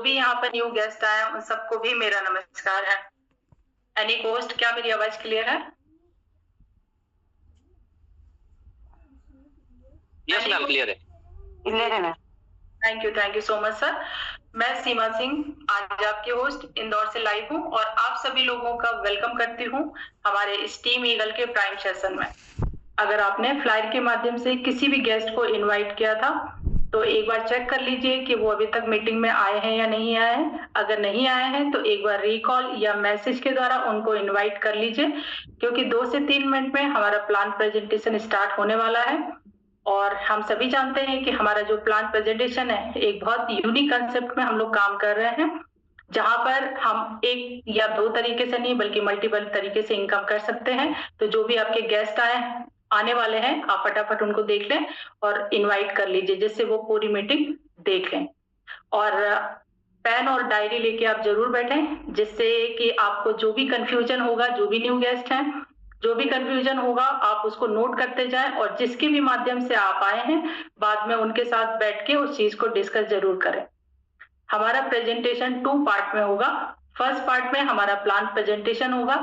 भी यहाँ पर न्यू गेस्ट आए उन सबको भी मेरा नमस्कार है। एनी होस्ट, क्या मेरी आवाज क्लियर है? यस मैम, क्लियर है। क्लियर है ma'am. Thank you so much sir. मैं सीमा सिंह आज आपकी होस्ट इंदौर से लाइव हूँ और आप सभी लोगों का वेलकम करती हूँ हमारे इस टीम ईगल के प्राइम सेशन में। अगर आपने फ्लायर के माध्यम से किसी भी गेस्ट को इनवाइट किया था तो एक बार चेक कर लीजिए कि वो अभी तक मीटिंग में आए हैं या नहीं आए हैं। अगर नहीं आए हैं तो एक बार रिकॉल या मैसेज के द्वारा उनको इनवाइट कर लीजिए, क्योंकि 2 से 3 मिनट में हमारा प्लान प्रेजेंटेशन स्टार्ट होने वाला है। और हम सभी जानते हैं कि हमारा जो प्लान प्रेजेंटेशन है एक बहुत यूनिक कंसेप्ट में हम लोग काम कर रहे हैं, जहां पर हम एक या 2 तरीके से नहीं बल्कि मल्टीपल तरीके से इनकम कर सकते हैं। तो जो भी आपके गेस्ट आने वाले हैं आप फटाफट उनको देख लें और इनवाइट कर लीजिए, जिससे वो पूरी मीटिंग देख लें। और पेन और डायरी लेके आप जरूर बैठें, जिससे कि आपको जो भी कंफ्यूजन होगा, जो भी न्यू गेस्ट हैं, जो भी कंफ्यूजन होगा आप उसको नोट करते जाएं और जिसके भी माध्यम से आप आए हैं बाद में उनके साथ बैठ के उस चीज को डिस्कस जरूर करें। हमारा प्रेजेंटेशन 2 पार्ट में होगा। फर्स्ट पार्ट में हमारा प्लान प्रेजेंटेशन होगा,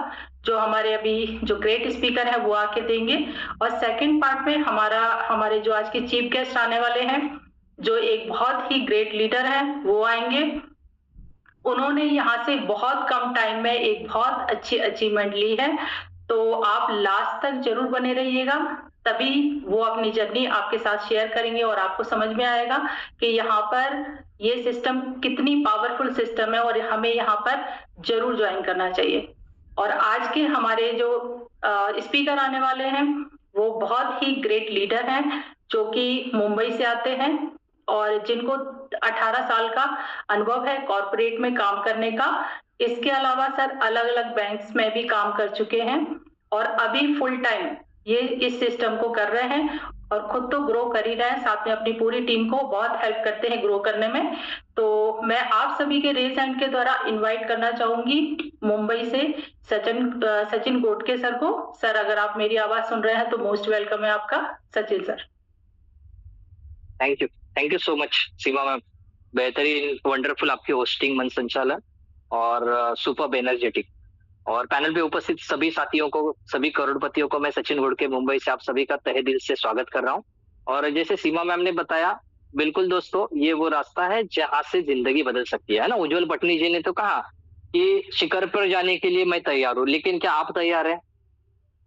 जो हमारे अभी जो ग्रेट स्पीकर है वो आके देंगे। और सेकंड पार्ट में हमारे जो आज के चीफ गेस्ट आने वाले हैं, जो एक बहुत ही ग्रेट लीडर है, वो आएंगे। उन्होंने यहाँ से बहुत कम टाइम में एक बहुत अच्छी अचीवमेंट ली है, तो आप लास्ट तक जरूर बने रहिएगा, तभी वो अपनी जर्नी आपके साथ शेयर करेंगे और आपको समझ में आएगा कि यहाँ पर ये सिस्टम कितनी पावरफुल सिस्टम है और हमें यहाँ पर जरूर ज्वाइन करना चाहिए। और आज के हमारे जो स्पीकर आने वाले हैं वो बहुत ही ग्रेट लीडर हैं, जो कि मुंबई से आते हैं और जिनको 18 साल का अनुभव है कॉर्पोरेट में काम करने का। इसके अलावा सर अलग अलग बैंक्स में भी काम कर चुके हैं और अभी फुल टाइम ये इस सिस्टम को कर रहे हैं और खुद तो ग्रो कर ही रहे हैं, साथ में अपनी पूरी टीम को बहुत हेल्प करते हैं ग्रो करने में। तो मैं आप सभी के रेज हैंड के द्वारा इनवाइट करना चाहूंगी मुंबई से सचिन गोटके सर को। सर अगर आप मेरी आवाज सुन रहे हैं तो मोस्ट वेलकम है आपका, Sachin sir. Thank you so much Seema ma'am. बेहतरीन, वंडरफुल आपकी होस्टिंग, मन संचालन और सुपर एनर्जेटिक। और पैनल पे उपस्थित सभी साथियों को, सभी करोड़पतियों को मैं सचिन गुड़के मुंबई से आप सभी का तहे दिल से स्वागत कर रहा हूँ। और जैसे सीमा मैम ने बताया, बिल्कुल दोस्तों, ये वो रास्ता है जहाँ से जिंदगी बदल सकती है ना। उज्जवल पटनी जी ने तो कहा कि शिखर पर जाने के लिए मैं तैयार हूँ, लेकिन क्या आप तैयार हैं?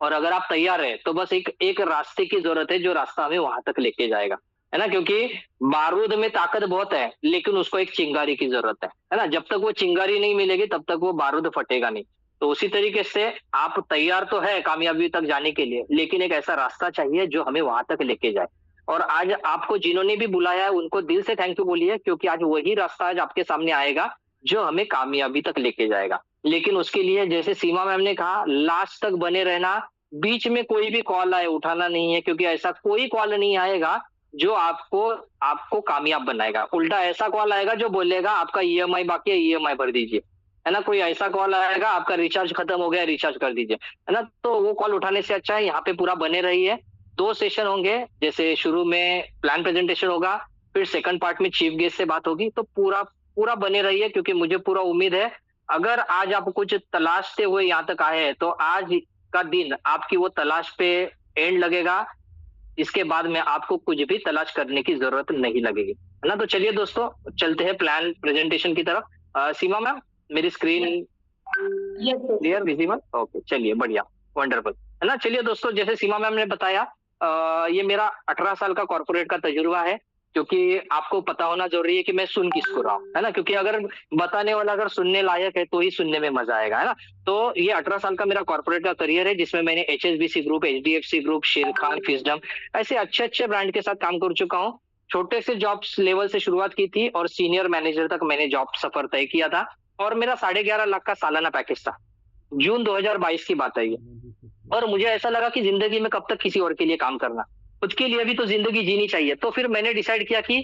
और अगर आप तैयार हैं तो बस एक रास्ते की जरूरत है जो रास्ता हमें वहां तक लेके जाएगा, है ना। क्योंकि बारूद में ताकत बहुत है, लेकिन उसको एक चिंगारी की जरूरत है ना। जब तक वो चिंगारी नहीं मिलेगी तब तक वो बारूद फटेगा नहीं। तो उसी तरीके से आप तैयार तो है कामयाबी तक जाने के लिए, लेकिन एक ऐसा रास्ता चाहिए जो हमें वहां तक लेके जाए। और आज आपको जिन्होंने भी बुलाया है उनको दिल से थैंक यू बोलिए, क्योंकि आज वही रास्ता आज आपके सामने आएगा जो हमें कामयाबी तक लेके जाएगा। लेकिन उसके लिए जैसे सीमा मैम ने कहा, लास्ट तक बने रहना। बीच में कोई भी कॉल आए उठाना नहीं है, क्योंकि ऐसा कोई कॉल नहीं आएगा जो आपको कामयाब बनाएगा। उल्टा ऐसा कॉल आएगा जो बोलेगा आपका ईएमआई बाकी है, ईएमआई भर दीजिए, है ना। कोई ऐसा कॉल आएगा आपका रिचार्ज खत्म हो गया, रिचार्ज कर दीजिए, है ना। तो वो कॉल उठाने से अच्छा है यहाँ पे पूरा बने रहिए। 2 सेशन होंगे, जैसे शुरू में प्लान प्रेजेंटेशन होगा, फिर सेकंड पार्ट में चीफ गेस्ट से बात होगी। तो पूरा बने रहिए, क्योंकि मुझे पूरा उम्मीद है अगर आज आप कुछ तलाशते हुए यहाँ तक आए हैं तो आज का दिन आपकी वो तलाश पे एंड लगेगा। इसके बाद में आपको कुछ भी तलाश करने की जरूरत नहीं लगेगी, है ना। तो चलिए दोस्तों, चलते हैं प्लान प्रेजेंटेशन की तरफ। सीमा मैम, मेरी स्क्रीन क्लियर, विजिबल? ओके, चलिए, बढ़िया, वंडरफुल, है ना। चलिए दोस्तों, जैसे सीमा मैम ने बताया, ये मेरा 18 साल का कॉर्पोरेट का तजुर्बा है, क्योंकि आपको पता होना जरूरी है कि मैं सुन किसको रहा हूँ, है ना। क्योंकि अगर बताने वाला अगर सुनने लायक है तो ही सुनने में मजा आएगा, है ना। तो ये 18 साल का मेरा कॉर्पोरेट का करियर है, जिसमें मैंने HSBC group, HDFC group, Sharekhan, Fisdom ऐसे अच्छे ब्रांड के साथ काम कर चुका हूँ। छोटे से जॉब लेवल से शुरुआत की थी और सीनियर मैनेजर तक मैंने जॉब सफर तय किया था। और मेरा 11.5 लाख का सालाना पैकेज था। जून 2022 की बात है ये। और मुझे ऐसा लगा कि जिंदगी में कब तक किसी और के लिए काम करना, खुद के लिए भी तो जिंदगी जीनी चाहिए। तो फिर मैंने डिसाइड किया कि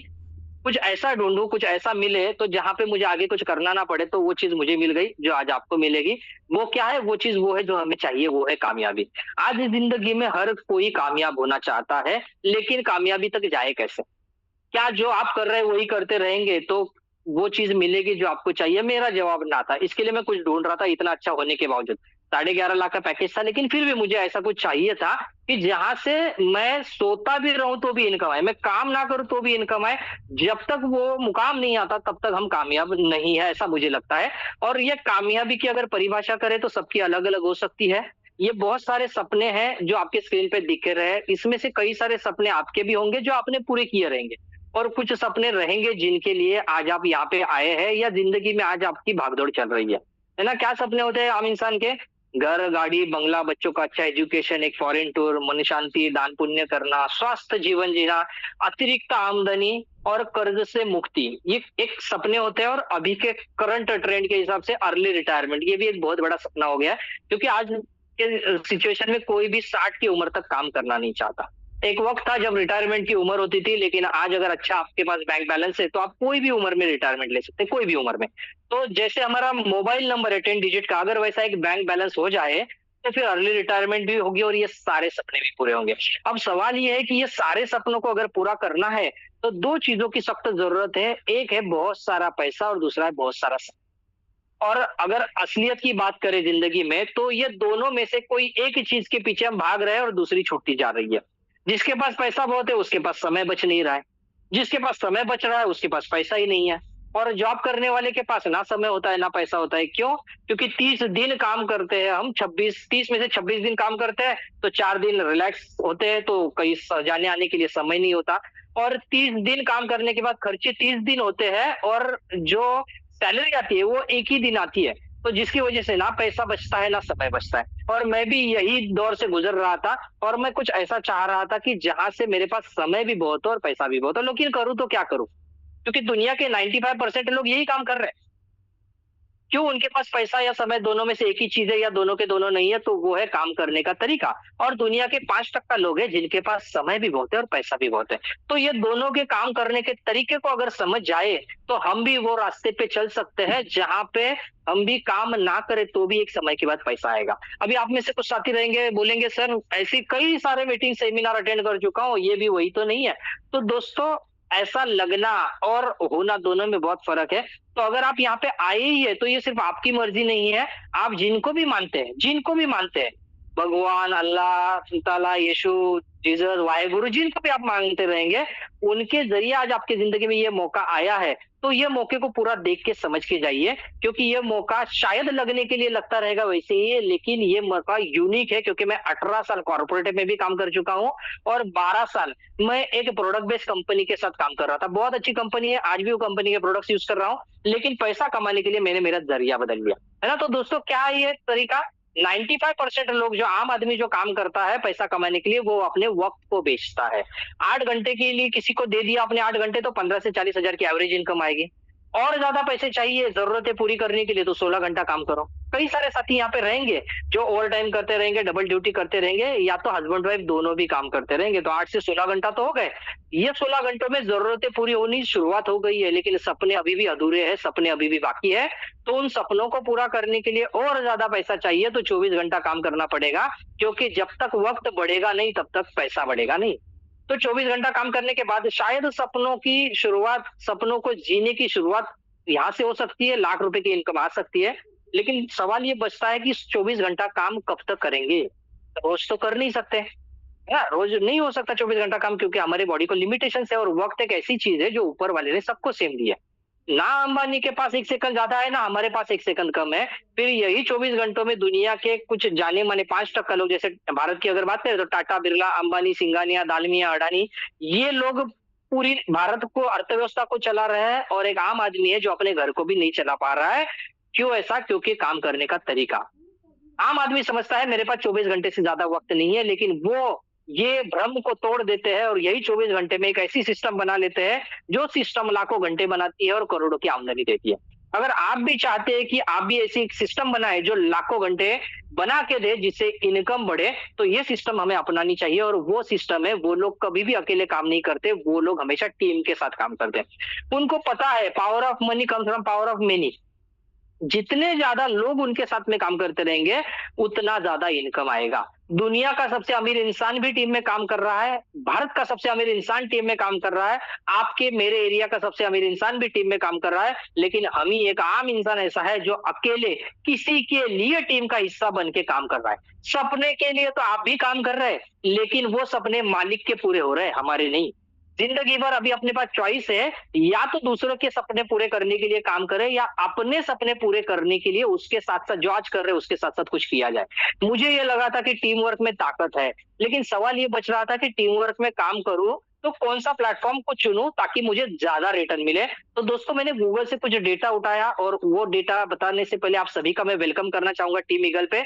कुछ ऐसा ढूंढूं, कुछ ऐसा मिले तो जहां पे मुझे आगे कुछ करना ना पड़े। तो वो चीज मुझे मिल गई जो आज आपको मिलेगी। वो क्या है? वो चीज वो है जो हमें चाहिए, वो है कामयाबी। आज जिंदगी में हर कोई कामयाब होना चाहता है, लेकिन कामयाबी तक जाए कैसे? क्या जो आप कर रहे हैं वही करते रहेंगे तो वो चीज मिलेगी जो आपको चाहिए, मेरा जवाब ना था। इसके लिए मैं कुछ ढूंढ रहा था इतना अच्छा होने के बावजूद। 11.5 लाख का पैकेज था, लेकिन फिर भी मुझे ऐसा कुछ चाहिए था कि जहां से मैं सोता भी रहूं तो भी इनकम आए, मैं काम ना करूं तो भी इनकम आए। जब तक वो मुकाम नहीं आता तब तक हम कामयाब नहीं है, ऐसा मुझे लगता है। और ये कामयाबी की अगर परिभाषा करें तो सबकी अलग अलग हो सकती है। ये बहुत सारे सपने हैं जो आपके स्क्रीन पे दिख रहे हैं, इसमें से कई सारे सपने आपके भी होंगे जो आपने पूरे किए रहेंगे, और कुछ सपने रहेंगे जिनके लिए आज आप यहाँ पे आए हैं या जिंदगी में आज आपकी भागदौड़ चल रही है ना। क्या सपने होते हैं आम इंसान के? घर, गाड़ी, बंगला, बच्चों का अच्छा एजुकेशन, एक फॉरेन टूर, मन शांति, दान पुण्य करना, स्वस्थ जीवन जीना, अतिरिक्त आमदनी और कर्ज से मुक्ति, ये एक सपने होते हैं। और अभी के करंट ट्रेंड के हिसाब से अर्ली रिटायरमेंट, ये भी एक बहुत बड़ा सपना हो गया है, क्योंकि आज के सिचुएशन में कोई भी 60 की उम्र तक काम करना नहीं चाहता। एक वक्त था जब रिटायरमेंट की उम्र होती थी, लेकिन आज अगर अच्छा आपके पास बैंक बैलेंस है तो आप कोई भी उम्र में रिटायरमेंट ले सकते हैं, कोई भी उम्र में। तो जैसे हमारा मोबाइल नंबर है 10 डिजिट का, अगर वैसा एक बैंक बैलेंस हो जाए तो फिर अर्ली रिटायरमेंट भी होगी और ये सारे सपने भी पूरे होंगे। अब सवाल ये है कि ये सारे सपनों को अगर पूरा करना है तो दो चीजों की सख्त जरूरत है। एक है बहुत सारा पैसा और दूसरा है बहुत सारा समय। और अगर असलियत की बात करें जिंदगी में, तो ये दोनों में से कोई एक ही चीज के पीछे हम भाग रहे हैं और दूसरी छूटती जा रही है। जिसके पास पैसा बहुत है उसके पास समय बच नहीं रहा है, जिसके पास समय बच रहा है उसके पास पैसा ही नहीं है। और जॉब करने वाले के पास ना समय होता है ना पैसा होता है। क्यों? क्योंकि 30 दिन काम करते हैं हम, 30 में से 26 दिन काम करते हैं, तो 4 दिन रिलैक्स होते हैं, तो कहीं जाने आने के लिए समय नहीं होता। और 30 दिन काम करने के बाद खर्चे 30 दिन होते हैं, और जो सैलरी आती है वो एक ही दिन आती है। तो जिसकी वजह से ना पैसा बचता है ना समय बचता है। और मैं भी यही दौर से गुजर रहा था, और मैं कुछ ऐसा चाह रहा था कि जहां से मेरे पास समय भी बहुत हो और पैसा भी बहुत हो। लेकिन करूँ तो क्या करूँ? क्योंकि दुनिया के 95% लोग यही काम कर रहे हैं। क्यों? उनके पास पैसा या समय दोनों में से एक ही चीज है या दोनों के दोनों नहीं है, तो वो है काम करने का तरीका। और दुनिया के 5% लोग हैं जिनके पास समय भी बहुत है और पैसा भी बहुत है। तो ये दोनों के काम करने के तरीके को अगर समझ जाए तो हम भी वो रास्ते पे चल सकते हैं जहां पे हम भी काम ना करें तो भी एक समय के बाद पैसा आएगा। अभी आप में से कुछ साथी रहेंगे, बोलेंगे सर ऐसी कई सारे मीटिंग सेमिनार अटेंड कर चुका हूँ, ये भी वही तो नहीं है। तो दोस्तों, ऐसा लगना और होना दोनों में बहुत फर्क है। तो अगर आप यहाँ पे आए ही है तो ये सिर्फ आपकी मर्जी नहीं है। आप जिनको भी मानते हैं, भगवान, अल्लाह ताला, यीशु, जीसस, वाहेगुरु, जिनको भी आप मानते रहेंगे, उनके जरिए आज आपकी जिंदगी में ये मौका आया है। तो ये मौके को पूरा देख के समझ के जाइए, क्योंकि ये मौका शायद लगने के लिए लगता रहेगा वैसे ही है, लेकिन ये मौका यूनिक है। क्योंकि मैं 18 साल कॉर्पोरेट में भी काम कर चुका हूँ और 12 साल मैं एक प्रोडक्ट बेस्ड कंपनी के साथ काम कर रहा था। बहुत अच्छी कंपनी है, आज भी वो कंपनी के प्रोडक्ट्स यूज कर रहा हूँ, लेकिन पैसा कमाने के लिए मैंने मेरा जरिया बदल लिया, है ना। तो दोस्तों, क्या ये तरीका? 95% लोग, जो आम आदमी जो काम करता है पैसा कमाने के लिए, वो अपने वक्त को बेचता है। 8 घंटे के लिए किसी को दे दिया आपने 8 घंटे, तो 15 से 40 हजार की एवरेज इनकम आएगी। और ज्यादा पैसे चाहिए जरूरतें पूरी करने के लिए, तो 16 घंटा काम करो। कई सारे साथी यहाँ पे रहेंगे जो ओवर टाइम करते रहेंगे, डबल ड्यूटी करते रहेंगे, या तो हस्बैंड वाइफ दोनों भी काम करते रहेंगे, तो 8 से 16 घंटा तो हो गए। ये 16 घंटों में जरूरतें पूरी होनी शुरुआत हो गई है, लेकिन सपने अभी भी अधूरे हैं, सपने अभी भी बाकी है। तो उन सपनों को पूरा करने के लिए और ज्यादा पैसा चाहिए, तो 24 घंटा काम करना पड़ेगा। क्योंकि जब तक वक्त बढ़ेगा नहीं तब तक पैसा बढ़ेगा नहीं। तो 24 घंटा काम करने के बाद शायद सपनों को जीने की शुरुआत यहाँ से हो सकती है, लाख रुपए की इनकम आ सकती है। लेकिन सवाल ये बचता है कि 24 घंटा काम कब तक करेंगे? रोज तो कर नहीं सकते, है ना। रोज नहीं हो सकता 24 घंटा काम, क्योंकि हमारे बॉडी को लिमिटेशन है, और वक्त एक ऐसी चीज है जो ऊपर वाले ने सबको सेम दिया है। ना अंबानी के पास 1 सेकंड ज्यादा है, ना हमारे पास 1 सेकंड कम है। फिर यही 24 घंटों में दुनिया के कुछ जाने माने 5% लोग, जैसे भारत की अगर बात करें तो टाटा, बिरला, अंबानी, सिंघानिया, दालमिया, अडानी, ये लोग पूरी भारत को, अर्थव्यवस्था को चला रहे हैं। और एक आम आदमी है जो अपने घर को भी नहीं चला पा रहा है। क्यों ऐसा? क्योंकि काम करने का तरीका। आम आदमी समझता है मेरे पास 24 घंटे से ज्यादा वक्त नहीं है, लेकिन वो ये भ्रम को तोड़ देते हैं और यही 24 घंटे में एक ऐसी सिस्टम बना लेते हैं जो सिस्टम लाखों घंटे बनाती है और करोड़ों की आमदनी देती है। अगर आप भी चाहते हैं कि आप भी ऐसी एक सिस्टम बनाए जो लाखों घंटे बना के दे, जिससे इनकम बढ़े, तो ये सिस्टम हमें अपनानी चाहिए। और वो सिस्टम है, वो लोग कभी भी अकेले काम नहीं करते, वो लोग हमेशा टीम के साथ काम करते हैं। उनको पता है power of money comes from power of many. जितने ज्यादा लोग उनके साथ में काम करते रहेंगे, उतना ज्यादा इनकम आएगा। दुनिया का सबसे अमीर इंसान भी टीम में काम कर रहा है, भारत का सबसे अमीर इंसान टीम में काम कर रहा है, आपके मेरे एरिया का सबसे अमीर इंसान भी टीम में काम कर रहा है, लेकिन हम ही एक आम इंसान ऐसा है जो अकेले किसी के लिए टीम का हिस्सा बन के काम कर रहा है। सपने के लिए तो आप भी काम कर रहे हैं, लेकिन वो सपने मालिक के पूरे हो रहे हैं, हमारे नहीं। जिंदगी भर अभी अपने पास चॉइस है, या तो दूसरों के सपने पूरे करने के लिए काम करें, या अपने सपने पूरे करने के लिए उसके साथ साथ जो आज कर रहे हैं उसके साथ साथ कुछ किया जाए। मुझे ये लगा था कि टीम वर्क में ताकत है, लेकिन सवाल ये बच रहा था कि टीम वर्क में काम करूं तो कौन सा प्लेटफॉर्म को चुनूं ताकि मुझे ज्यादा रिटर्न मिले। तो दोस्तों, मैंने गूगल से कुछ डेटा उठाया, और वो डेटा बताने से पहले आप सभी का मैं वेलकम करना चाहूंगा टीम ईगल पे,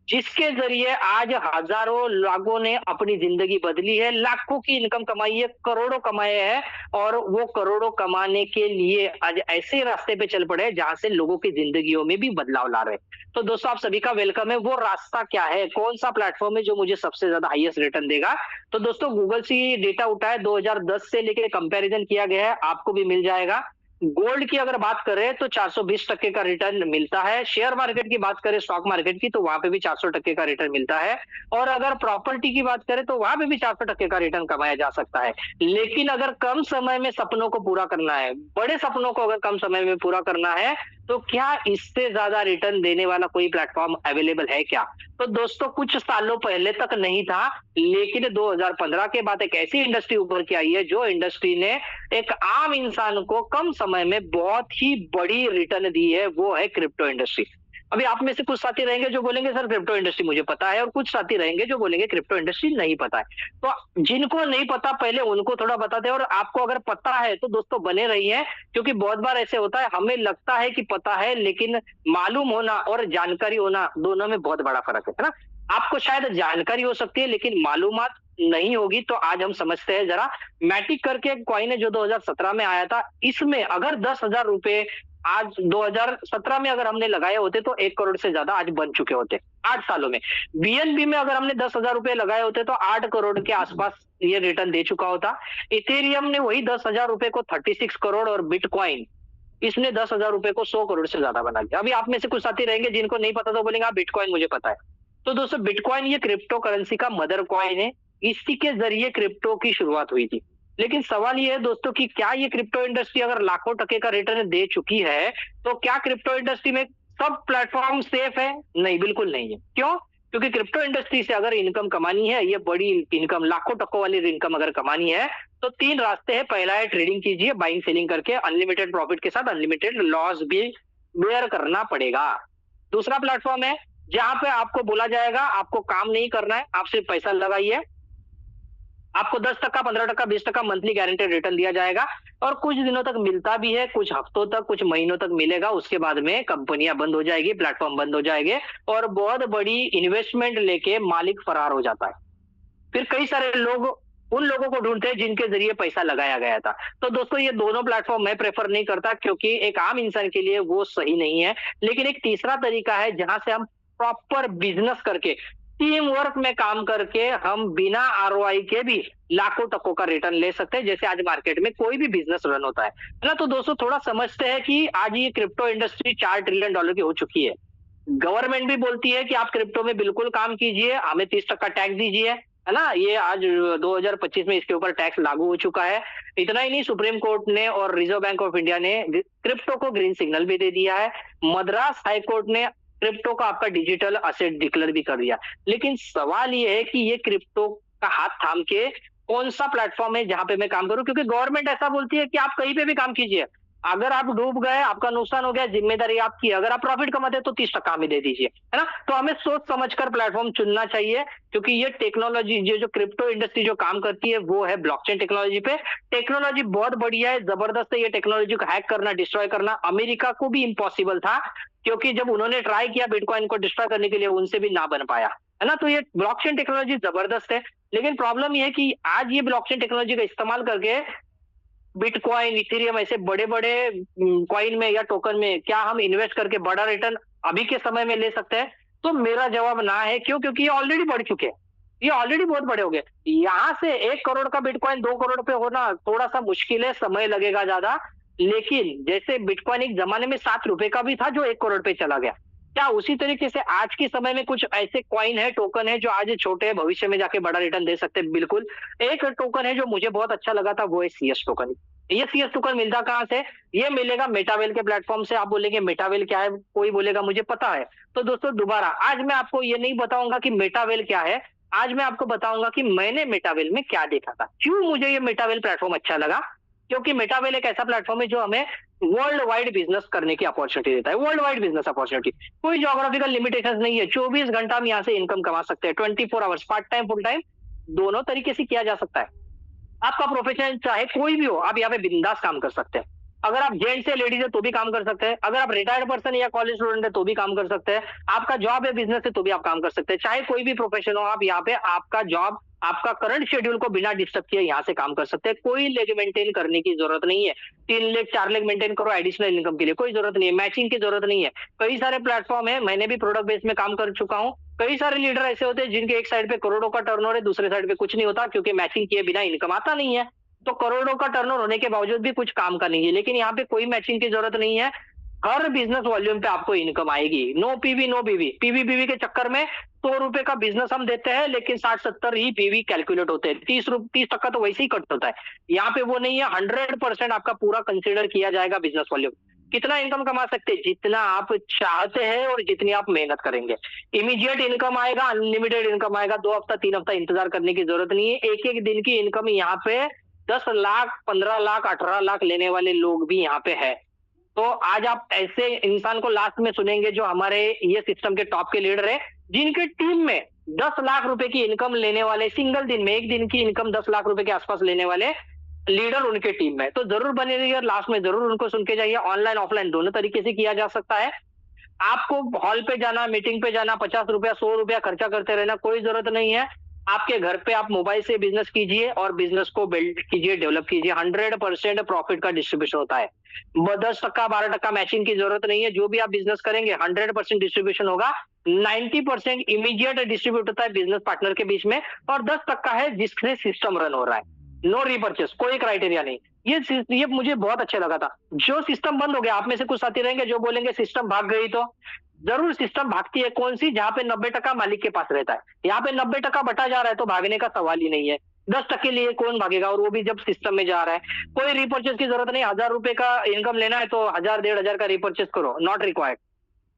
जिसके जरिए आज हजारों लोगों ने अपनी जिंदगी बदली है, लाखों की इनकम कमाई है, करोड़ों कमाए हैं, और वो करोड़ों कमाने के लिए आज ऐसे रास्ते पे चल पड़े हैं जहां से लोगों की जिंदगियों में भी बदलाव ला रहे हैं। तो दोस्तों, आप सभी का वेलकम है। वो रास्ता क्या है, कौन सा प्लेटफॉर्म है जो मुझे सबसे ज्यादा हाईएस्ट रिटर्न देगा? तो दोस्तों, गूगल से ये डेटा उठाया, 2010 से लेकर कंपैरिजन किया गया है, आपको भी मिल जाएगा। गोल्ड की अगर बात करें तो 420% का रिटर्न मिलता है। शेयर मार्केट की बात करें, स्टॉक मार्केट की, तो वहां पे भी 400% का रिटर्न मिलता है। और अगर प्रॉपर्टी की बात करें तो वहां पे भी 400% का रिटर्न कमाया जा सकता है। लेकिन अगर कम समय में सपनों को पूरा करना है, बड़े सपनों को अगर कम समय में पूरा करना है, तो क्या इससे ज्यादा रिटर्न देने वाला कोई प्लेटफॉर्म अवेलेबल है क्या? तो दोस्तों, कुछ सालों पहले तक नहीं था, लेकिन 2015 के बाद एक ऐसी इंडस्ट्री उभर के आई है जो इंडस्ट्री ने एक आम इंसान को कम समय में बहुत ही बड़ी रिटर्न दी है, वो है क्रिप्टो इंडस्ट्री। अभी आप में से कुछ साथी रहेंगे जो बोलेंगे सर क्रिप्टो इंडस्ट्री मुझे पता है, और कुछ साथी रहेंगे जो बोलेंगे क्रिप्टो इंडस्ट्री नहीं पता है। तो जिनको नहीं पता पहले उनको थोड़ा बताते हैं, और आपको अगर पता है तो दोस्तों बने रहिए, क्योंकि बहुत बार ऐसे होता है हमें लगता है कि पता है, लेकिन मालूम होना और जानकारी होना दोनों में बहुत बड़ा फर्क है ना। आपको शायद जानकारी हो सकती है लेकिन मालूमात नहीं होगी। तो आज हम समझते हैं जरा, मैटिक करके एक कॉइन है जो 2017 में आया था। इसमें अगर 10,000 रुपए आज 2017 में अगर हमने लगाए होते तो 1 करोड़ से ज्यादा आज बन चुके होते 8 सालों में। बीएनबी में अगर हमने 10,000 रुपए लगाए होते तो 8 करोड़ के आसपास ये रिटर्न दे चुका होता। इथेरियम ने वही 10,000 रुपए को 36 करोड़, और बिटकॉइन इसने 10,000 रुपए को 100 करोड़ से ज्यादा बना दिया। अभी आप में से कुछ साथी रहेंगे जिनको नहीं पता तो बोलेंगे बिटकॉइन मुझे पता है। तो दोस्तों, बिटकॉइन ये क्रिप्टो करेंसी का मदर कॉइन है, इसी के जरिए क्रिप्टो की शुरुआत हुई थी। लेकिन सवाल ये है दोस्तों कि क्या ये क्रिप्टो इंडस्ट्री अगर लाखों टके का रिटर्न दे चुकी है, तो क्या क्रिप्टो इंडस्ट्री में सब प्लेटफॉर्म सेफ है? नहीं, बिल्कुल नहीं है। क्यों? क्योंकि क्रिप्टो इंडस्ट्री से अगर इनकम कमानी है, ये बड़ी इनकम, लाखों टकों वाली इनकम अगर कमानी है, तो 3 रास्ते हैं। पहला है ट्रेडिंग कीजिए, बाइंग सेलिंग करके अनलिमिटेड प्रॉफिट के साथ अनलिमिटेड लॉस भी बेयर करना पड़ेगा। दूसरा प्लेटफॉर्म है जहां पे आपको बोला जाएगा आपको काम नहीं करना है, आप सिर्फ पैसा लगाइए, आपको 10%, 15%, 20% मंथली गारंटेड रिटर्न दिया जाएगा, और कुछ दिनों तक मिलता भी है, कुछ हफ्तों तक, कुछ महीनों तक मिलेगा। उसके बाद में कंपनियां बंद हो जाएगी, प्लेटफॉर्म बंद हो जाएंगे, और बहुत बड़ी इन्वेस्टमेंट लेके मालिक फरार हो जाता है। फिर कई सारे लोग उन लोगों को ढूंढते हैं जिनके जरिए पैसा लगाया गया था। तो दोस्तों, ये दोनों प्लेटफॉर्म मैं प्रेफर नहीं करता, क्योंकि एक आम इंसान के लिए वो सही नहीं है। लेकिन एक तीसरा तरीका है जहां से हम प्रॉपर बिजनेस करके, टीम वर्क में काम करके हम बिना आरओआई के भी लाखों टकों का रिटर्न ले सकते हैं, जैसे आज मार्केट में कोई भी बिजनेस रन होता है ना। तो दोस्तों, थोड़ा समझते हैं कि आज ये क्रिप्टो इंडस्ट्री $4 ट्रिलियन की हो चुकी है। गवर्नमेंट भी बोलती है कि आप क्रिप्टो में बिल्कुल काम कीजिए, हमें 30% टैक्स दीजिए, है ना। ये आज 2025 में इसके ऊपर टैक्स लागू हो चुका है। इतना ही नहीं, सुप्रीम कोर्ट ने और रिजर्व बैंक ऑफ इंडिया ने क्रिप्टो को ग्रीन सिग्नल भी दे दिया है। मद्रास हाई कोर्ट ने क्रिप्टो का आपका डिजिटल असेट डिक्लेयर भी कर दिया। लेकिन सवाल ये है कि ये क्रिप्टो का हाथ थाम के कौन सा प्लेटफॉर्म है जहां पे मैं काम करूं, क्योंकि गवर्नमेंट ऐसा बोलती है कि आप कहीं पे भी काम कीजिए, अगर आप डूब गए, आपका नुकसान हो गया, जिम्मेदारी आपकी, अगर आप प्रॉफिट कमाते तो 30% हमें दे दीजिए, है ना। तो हमें सोच समझकर प्लेटफॉर्म चुनना चाहिए, क्योंकि ये टेक्नोलॉजी, ये जो क्रिप्टो इंडस्ट्री जो काम करती है वो है ब्लॉकचेन टेक्नोलॉजी पे। टेक्नोलॉजी बहुत बढ़िया है, जबरदस्त है। ये टेक्नोलॉजी को हैक करना, डिस्ट्रॉय करना अमेरिका को भी इम्पॉसिबल था, क्योंकि जब उन्होंने ट्राई किया बिटकॉइन को डिस्ट्रॉय करने के लिए, उनसे भी ना बन पाया, है ना। तो ये ब्लॉकचेन टेक्नोलॉजी जबरदस्त है। लेकिन प्रॉब्लम ये है कि आज ये ब्लॉकचेन टेक्नोलॉजी का इस्तेमाल करके बिटकॉइन, इथेरियम ऐसे बड़े बड़े कॉइन में या टोकन में क्या हम इन्वेस्ट करके बड़ा रिटर्न अभी के समय में ले सकते हैं? तो मेरा जवाब ना है। क्यों? क्योंकि ये ऑलरेडी बढ़ चुके हैं, ये ऑलरेडी बहुत बड़े हो गए। यहाँ से 1 करोड़ का बिटकॉइन 2 करोड़ पे होना थोड़ा सा मुश्किल है, समय लगेगा ज्यादा। लेकिन जैसे बिटकॉइन एक जमाने में 7 रुपए का भी था जो 1 करोड़ पे चला गया। क्या उसी तरीके से आज के समय में कुछ ऐसे कॉइन है, टोकन है जो आज छोटे हैं, भविष्य में जाके बड़ा रिटर्न दे सकते हैं? बिल्कुल। एक टोकन है जो मुझे बहुत अच्छा लगा था, वो है सीएस टोकन। ये सीएस टोकन मिलता कहाँ से? ये मिलेगा मेटावेल के प्लेटफॉर्म से। आप बोलेंगे मेटावेल क्या है? कोई बोलेगा मुझे पता है। तो दोस्तों दोबारा आज मैं आपको ये नहीं बताऊंगा कि मेटावेल क्या है। आज मैं आपको बताऊंगा कि मैंने मेटावेल में क्या देखा था, क्यों मुझे ये मेटावेल प्लेटफॉर्म अच्छा लगा। क्योंकि मेटावेल एक ऐसा प्लेटफॉर्म है जो हमें वर्ल्ड वाइड बिजनेस करने की अपॉर्चुनिटी देता है। वर्ल्ड वाइड बिजनेस अपॉर्चुनिटी, कोई ज्योग्राफिकल लिमिटेशंस नहीं है। 24 घंटा हम यहाँ से इनकम कमा सकते हैं। 24 hours, part time full time दोनों तरीके से किया जा सकता है। आपका प्रोफेशन चाहे कोई भी हो, आप यहाँ पे बिंदास काम कर सकते हैं। अगर आप जेंट्स है, लेडीज है, तो भी काम कर सकते हैं। अगर आप रिटायर्ड पर्सन या कॉलेज स्टूडेंट है तो भी काम कर सकते हैं। आपका जॉब है, बिजनेस है, तो भी आप काम कर सकते हैं। चाहे कोई भी प्रोफेशन हो, आप यहाँ पे आपका जॉब, आपका करंट शेड्यूल को बिना डिस्टर्ब किए यहाँ से काम कर सकते हैं। कोई लेग मेंटेन करने की जरूरत नहीं है। 3 लेग 4 लेग मेंटेन करो एडिशनल इनकम के लिए, कोई जरूरत नहीं है। मैचिंग की जरूरत नहीं है। कई सारे प्लेटफॉर्म है, मैंने भी प्रोडक्ट बेस में काम कर चुका हूँ। कई सारे लीडर ऐसे होते हैं जिनके एक साइड पे करोड़ों का टर्नओवर है, दूसरे साइड पे कुछ नहीं होता, क्योंकि मैचिंग किए बिना इनकम आता नहीं है। तो करोड़ों का टर्नओवर होने के बावजूद भी कुछ काम का नहीं है। लेकिन यहाँ पे कोई मैचिंग की जरूरत नहीं है। हर बिजनेस वॉल्यूम पे आपको इनकम आएगी। नो पीवी नो बीवी। पीवी बीवी के चक्कर में 100 रुपए का बिजनेस हम देते हैं, लेकिन 60-70 ही पीवी कैलकुलेट होते हैं। 30% तो वैसे ही कट होता है। यहाँ पे वो नहीं है। 100% आपका पूरा कंसिडर किया जाएगा बिजनेस वॉल्यूम। कितना इनकम कमा सकते हैं? जितना आप चाहते हैं और जितनी आप मेहनत करेंगे। इमीडिएट इनकम आएगा, अनलिमिटेड इनकम आएगा। 2 हफ्ता 3 हफ्ता इंतजार करने की जरूरत नहीं है। एक एक दिन की इनकम यहाँ पे 10 लाख, 15 लाख, 18 लाख लेने वाले लोग भी यहाँ पे है। तो आज आप ऐसे इंसान को लास्ट में सुनेंगे जो हमारे ये सिस्टम के टॉप के लीडर है, जिनके टीम में 10 लाख रुपए की इनकम लेने वाले, सिंगल दिन में, एक दिन की इनकम 10 लाख रुपए के आसपास लेने वाले लीडर उनके टीम में। तो जरूर बने रहिए, लास्ट में जरूर उनको सुन के जाइए। ऑनलाइन ऑफलाइन दोनों तरीके से किया जा सकता है। आपको हॉल पे जाना, मीटिंग पे जाना, 50 रुपया 100 रुपया खर्चा करते रहना कोई जरूरत नहीं है। आपके घर पे आप मोबाइल से बिजनेस कीजिए और बिजनेस को बिल्ड कीजिए, डेवलप कीजिए। 100% प्रॉफिट का डिस्ट्रीब्यूशन होता है। 10% 12% मैचिंग की जरूरत नहीं है। जो भी आप बिजनेस करेंगे 100% डिस्ट्रीब्यूशन होगा। 90% इमीडिएट डिस्ट्रीब्यूट होता है बिजनेस पार्टनर के बीच में, और 10% है जिससे सिस्टम रन हो रहा है। नो रिपर्चेस, कोई क्राइटेरिया नहीं। ये मुझे बहुत अच्छा लगा था। जो सिस्टम बंद हो गया, आप में से कुछ साथी रहेंगे जो बोलेंगे सिस्टम भाग गई, तो जरूर सिस्टम भागती है। कौन सी? जहां पे 90% मालिक के पास रहता है। यहाँ पे 90% बटा जा रहा है तो भागने का सवाल ही नहीं है। 10% के लिए कौन भागेगा, और वो भी जब सिस्टम में जा रहा है। कोई रिपर्चेस की जरूरत नहीं। 1000 रुपए का इनकम लेना है तो 1000 1500 का रिपर्चेस करो, नॉट रिक्वायर्ड।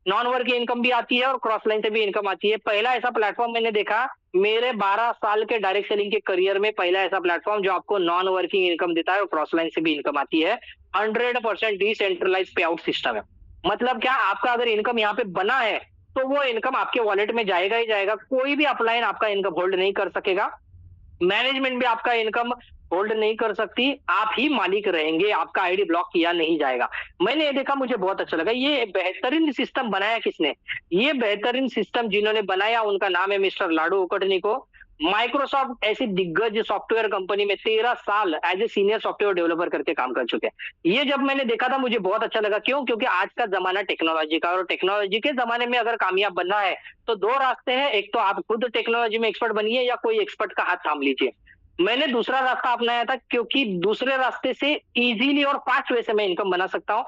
नॉन वर्क की इनकम भी आती है और क्रॉस लाइन से भी इनकम आती है। पहला ऐसा प्लेटफॉर्म मैंने देखा मेरे 12 साल के डायरेक्ट सेलिंग के करियर में, पहला ऐसा प्लेटफॉर्म जो आपको नॉन वर्किंग इनकम देता है और क्रॉस लाइन से भी इनकम आती है। 100% डिसेंट्रलाइज पे आउट सिस्टम है। मतलब क्या? आपका अगर इनकम यहाँ पे बना है तो वो इनकम आपके वॉलेट में जाएगा ही जाएगा। कोई भी अपलाइन आपका इनकम होल्ड नहीं कर सकेगा। मैनेजमेंट भी आपका इनकम होल्ड नहीं कर सकती। आप ही मालिक रहेंगे, आपका आईडी ब्लॉक किया नहीं जाएगा। मैंने ये देखा, मुझे बहुत अच्छा लगा। ये बेहतरीन सिस्टम बनाया किसने? ये बेहतरीन सिस्टम जिन्होंने बनाया उनका नाम है मिस्टर लाडू उकटनिको। माइक्रोसॉफ्ट ऐसी दिग्गज सॉफ्टवेयर कंपनी में 13 साल as a senior software developer करके काम कर चुके हैं। ये जब मैंने देखा था मुझे बहुत अच्छा लगा। क्यों? क्योंकि आज का जमाना टेक्नोलॉजी का, और टेक्नोलॉजी के जमाने में अगर कामयाब बनना है तो 2 रास्ते हैं। एक तो आप खुद टेक्नोलॉजी में एक्सपर्ट बनिए, या कोई एक्सपर्ट का हाथ थाम लीजिए। मैंने दूसरा रास्ता अपनाया था, क्योंकि दूसरे रास्ते से इजीली और फास्ट वे से मैं इनकम बना सकता हूँ।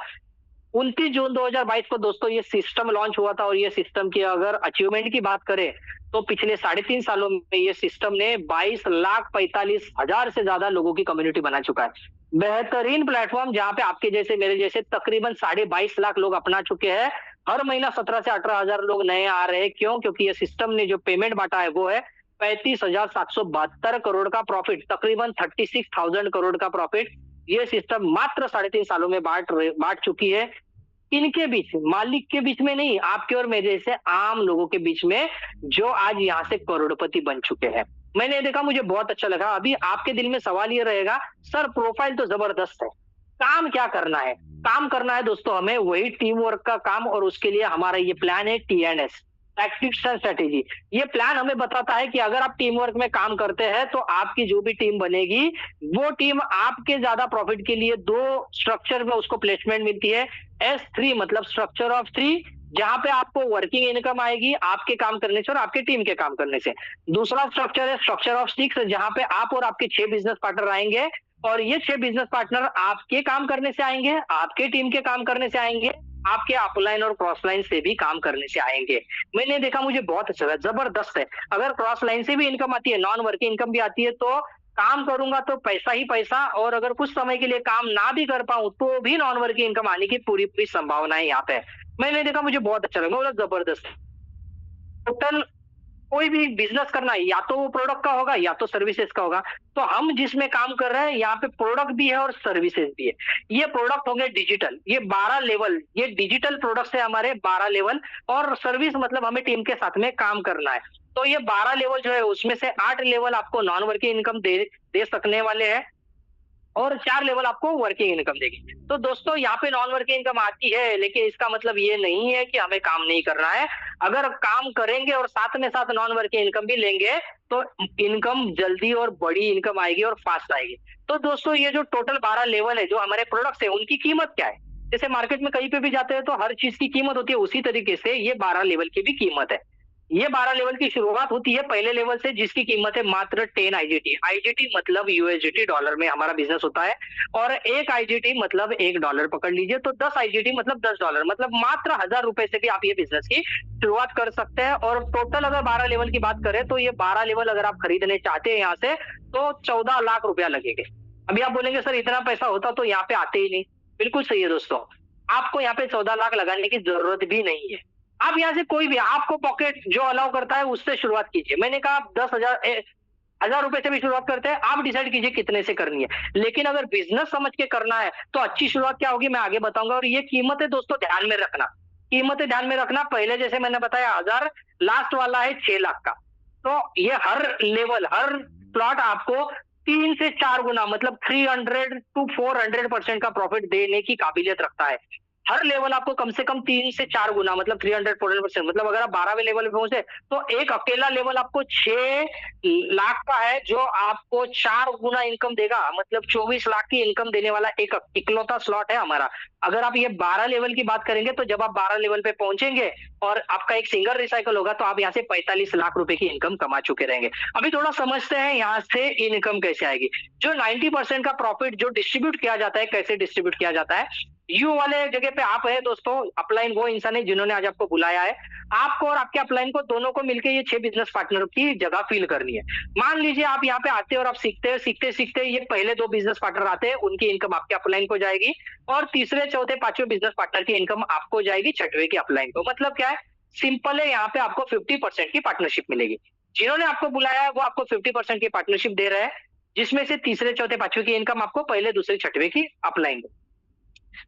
29 जून 2022 को दोस्तों ये सिस्टम लॉन्च हुआ था, और ये सिस्टम की अगर अचीवमेंट की बात करें तो पिछले 3.5 सालों में ये सिस्टम ने 22,45,000 से ज्यादा लोगों की कम्युनिटी बना चुका है। बेहतरीन प्लेटफॉर्म जहां पे आपके जैसे मेरे जैसे तकरीबन 22.5 लाख लोग अपना चुके हैं। हर महीना 17 से 18,000 लोग नए आ रहे हैं। क्यों? क्योंकि ये सिस्टम ने जो पेमेंट बांटा है वो है 35,772 करोड़ का प्रॉफिट, तकरीबन 36,000 करोड़ का प्रॉफिट ये सिस्टम मात्र 3.5 सालों में बांट चुकी है। इनके बीच, मालिक के बीच में नहीं, आपके और मेरे जैसे आम लोगों के बीच में, जो आज यहाँ से करोड़पति बन चुके हैं। मैंने देखा, मुझे बहुत अच्छा लगा। अभी आपके दिल में सवाल ये रहेगा, सर प्रोफाइल तो जबरदस्त है, काम क्या करना है? काम करना है दोस्तों हमें वही टीम वर्क का काम, और उसके लिए हमारा ये प्लान है TNS, टैक्टिक्स एंड स्ट्रेटेजी। ये प्लान हमें बताता है कि अगर आप टीम वर्क में काम करते हैं तो आपकी जो भी टीम बनेगी वो टीम आपके ज्यादा प्रॉफिट के लिए 2 स्ट्रक्चर में उसको प्लेसमेंट मिलती है। S3 मतलब स्ट्रक्चर ऑफ 3, जहां पे आपको वर्किंग इनकम आएगी आपके काम करने से और आपके टीम के काम करने से। दूसरा स्ट्रक्चर है स्ट्रक्चर ऑफ 6, जहां पे आप और आपके 6 बिजनेस पार्टनर आएंगे और ये 6 बिजनेस पार्टनर आपके काम करने से आएंगे, आपके टीम के काम करने से आएंगे, आपके अपलाइन और क्रॉस लाइन से भी काम करने से आएंगे। मैंने देखा, मुझे बहुत अच्छा लगा, जबरदस्त है। अगर क्रॉस लाइन से भी इनकम आती है, नॉन वर्किंग इनकम भी आती है, तो काम करूंगा तो पैसा ही पैसा, और अगर कुछ समय के लिए काम ना भी कर पाऊं तो भी नॉन वर्किंग इनकम आने की पूरी पूरी संभावना है यहाँ पे। मैंने देखा, मुझे बहुत अच्छा लगा, बोला जबरदस्त। टोटल कोई भी बिजनेस करना है, या तो वो प्रोडक्ट का होगा या तो सर्विसेज का होगा। तो हम जिसमें काम कर रहे हैं यहाँ पे प्रोडक्ट भी है और सर्विसेज भी है। ये प्रोडक्ट हो गए डिजिटल, ये 12 लेवल, ये डिजिटल प्रोडक्ट्स है हमारे 12 लेवल, और सर्विस मतलब हमें टीम के साथ में काम करना है। तो ये 12 लेवल जो है उसमें से 8 लेवल आपको नॉन वर्किंग इनकम दे सकने वाले हैं, और 4 लेवल आपको वर्किंग इनकम देगी। तो दोस्तों यहाँ पे नॉन वर्किंग इनकम आती है, लेकिन इसका मतलब ये नहीं है कि हमें काम नहीं करना है। अगर काम करेंगे और साथ में साथ नॉन वर्किंग इनकम भी लेंगे तो इनकम जल्दी और बड़ी इनकम आएगी और फास्ट आएगी। तो दोस्तों ये जो टोटल 12 लेवल है, जो हमारे प्रोडक्ट्स है, उनकी कीमत क्या है? जैसे मार्केट में कहीं पे भी जाते हैं तो हर चीज की कीमत होती है, उसी तरीके से ये 12 लेवल की भी कीमत है। ये 12 लेवल की शुरुआत होती है पहले लेवल से, जिसकी कीमत है मात्र 10 आईजीटी। आईजीटी मतलब यूएसडीटी, डॉलर में हमारा बिजनेस होता है, और एक आईजीटी मतलब $1 पकड़ लीजिए, तो 10 आईजीटी मतलब $10, मतलब मात्र 1000 रुपए से भी आप ये बिजनेस की शुरुआत कर सकते हैं। और टोटल अगर 12 लेवल की बात करें तो ये 12 लेवल अगर आप खरीदने चाहते हैं यहाँ से, तो 14 लाख रुपया लगेंगे। अभी आप बोलेंगे सर इतना पैसा होता तो यहाँ पे आते ही नहीं। बिल्कुल सही है दोस्तों, आपको यहाँ पे 14 लाख लगाने की जरूरत भी नहीं है। आप यहाँ से कोई भी, आपको पॉकेट जो अलाउ करता है उससे शुरुआत कीजिए। मैंने कहा आप 10,000 रुपए से भी शुरुआत करते हैं, आप डिसाइड कीजिए कितने से करनी है। लेकिन अगर बिजनेस समझ के करना है तो अच्छी शुरुआत क्या होगी मैं आगे बताऊंगा। और ये कीमतें दोस्तों ध्यान में रखना, कीमतें ध्यान में रखना। पहले जैसे मैंने बताया 1000, लास्ट वाला है 6 लाख का। तो ये हर लेवल, हर प्लॉट आपको 3 से 4 गुना, मतलब 300 to 400% का प्रॉफिट देने की काबिलियत रखता है। हर लेवल आपको कम से कम 3 से 4 गुना, मतलब 300-400%, मतलब अगर आप 12वें लेवल पे पहुंचे तो एक अकेला लेवल आपको 6 लाख का है, जो आपको 4 गुना इनकम देगा, मतलब 24 लाख की इनकम देने वाला एक इकलौता स्लॉट है हमारा। अगर आप ये 12 लेवल की बात करेंगे तो जब आप 12 लेवल पे पहुंचेंगे और आपका एक सिंगल रिसाइकल होगा तो आप यहाँ से 45 लाख रुपए की इनकम कमा चुके रहेंगे। अभी थोड़ा समझते हैं यहाँ से इनकम कैसे आएगी। जो 90% का प्रॉफिट जो डिस्ट्रीब्यूट किया जाता है, कैसे डिस्ट्रीब्यूट किया जाता है? यू वाले जगह पे आप है दोस्तों, अपलाइन वो इंसान है जिन्होंने आज आपको बुलाया है। आपको और आपके अपलाइन को दोनों को मिलकर ये 6 बिजनेस पार्टनर की जगह फिल करनी है। मान लीजिए आप यहाँ पे आते हैं और आप सीखते हैं, सीखते सीखते ये पहले 2 बिजनेस पार्टनर आते हैं, उनकी इनकम आपके अपलाइन को जाएगी, और तीसरे चौथे पांचवें बिजनेस पार्टनर की इनकम आपको जाएगी, छठवें की अपलाइन को। मतलब क्या है, सिंपल है, यहाँ पे आपको 50% की पार्टनरशिप मिलेगी। जिन्होंने आपको बुलाया है वो आपको 50% की पार्टनरशिप दे रहे हैं, जिसमें से तीसरे चौथे पांचवें की इनकम आपको पहले दूसरे छठवें की अपलाइन को।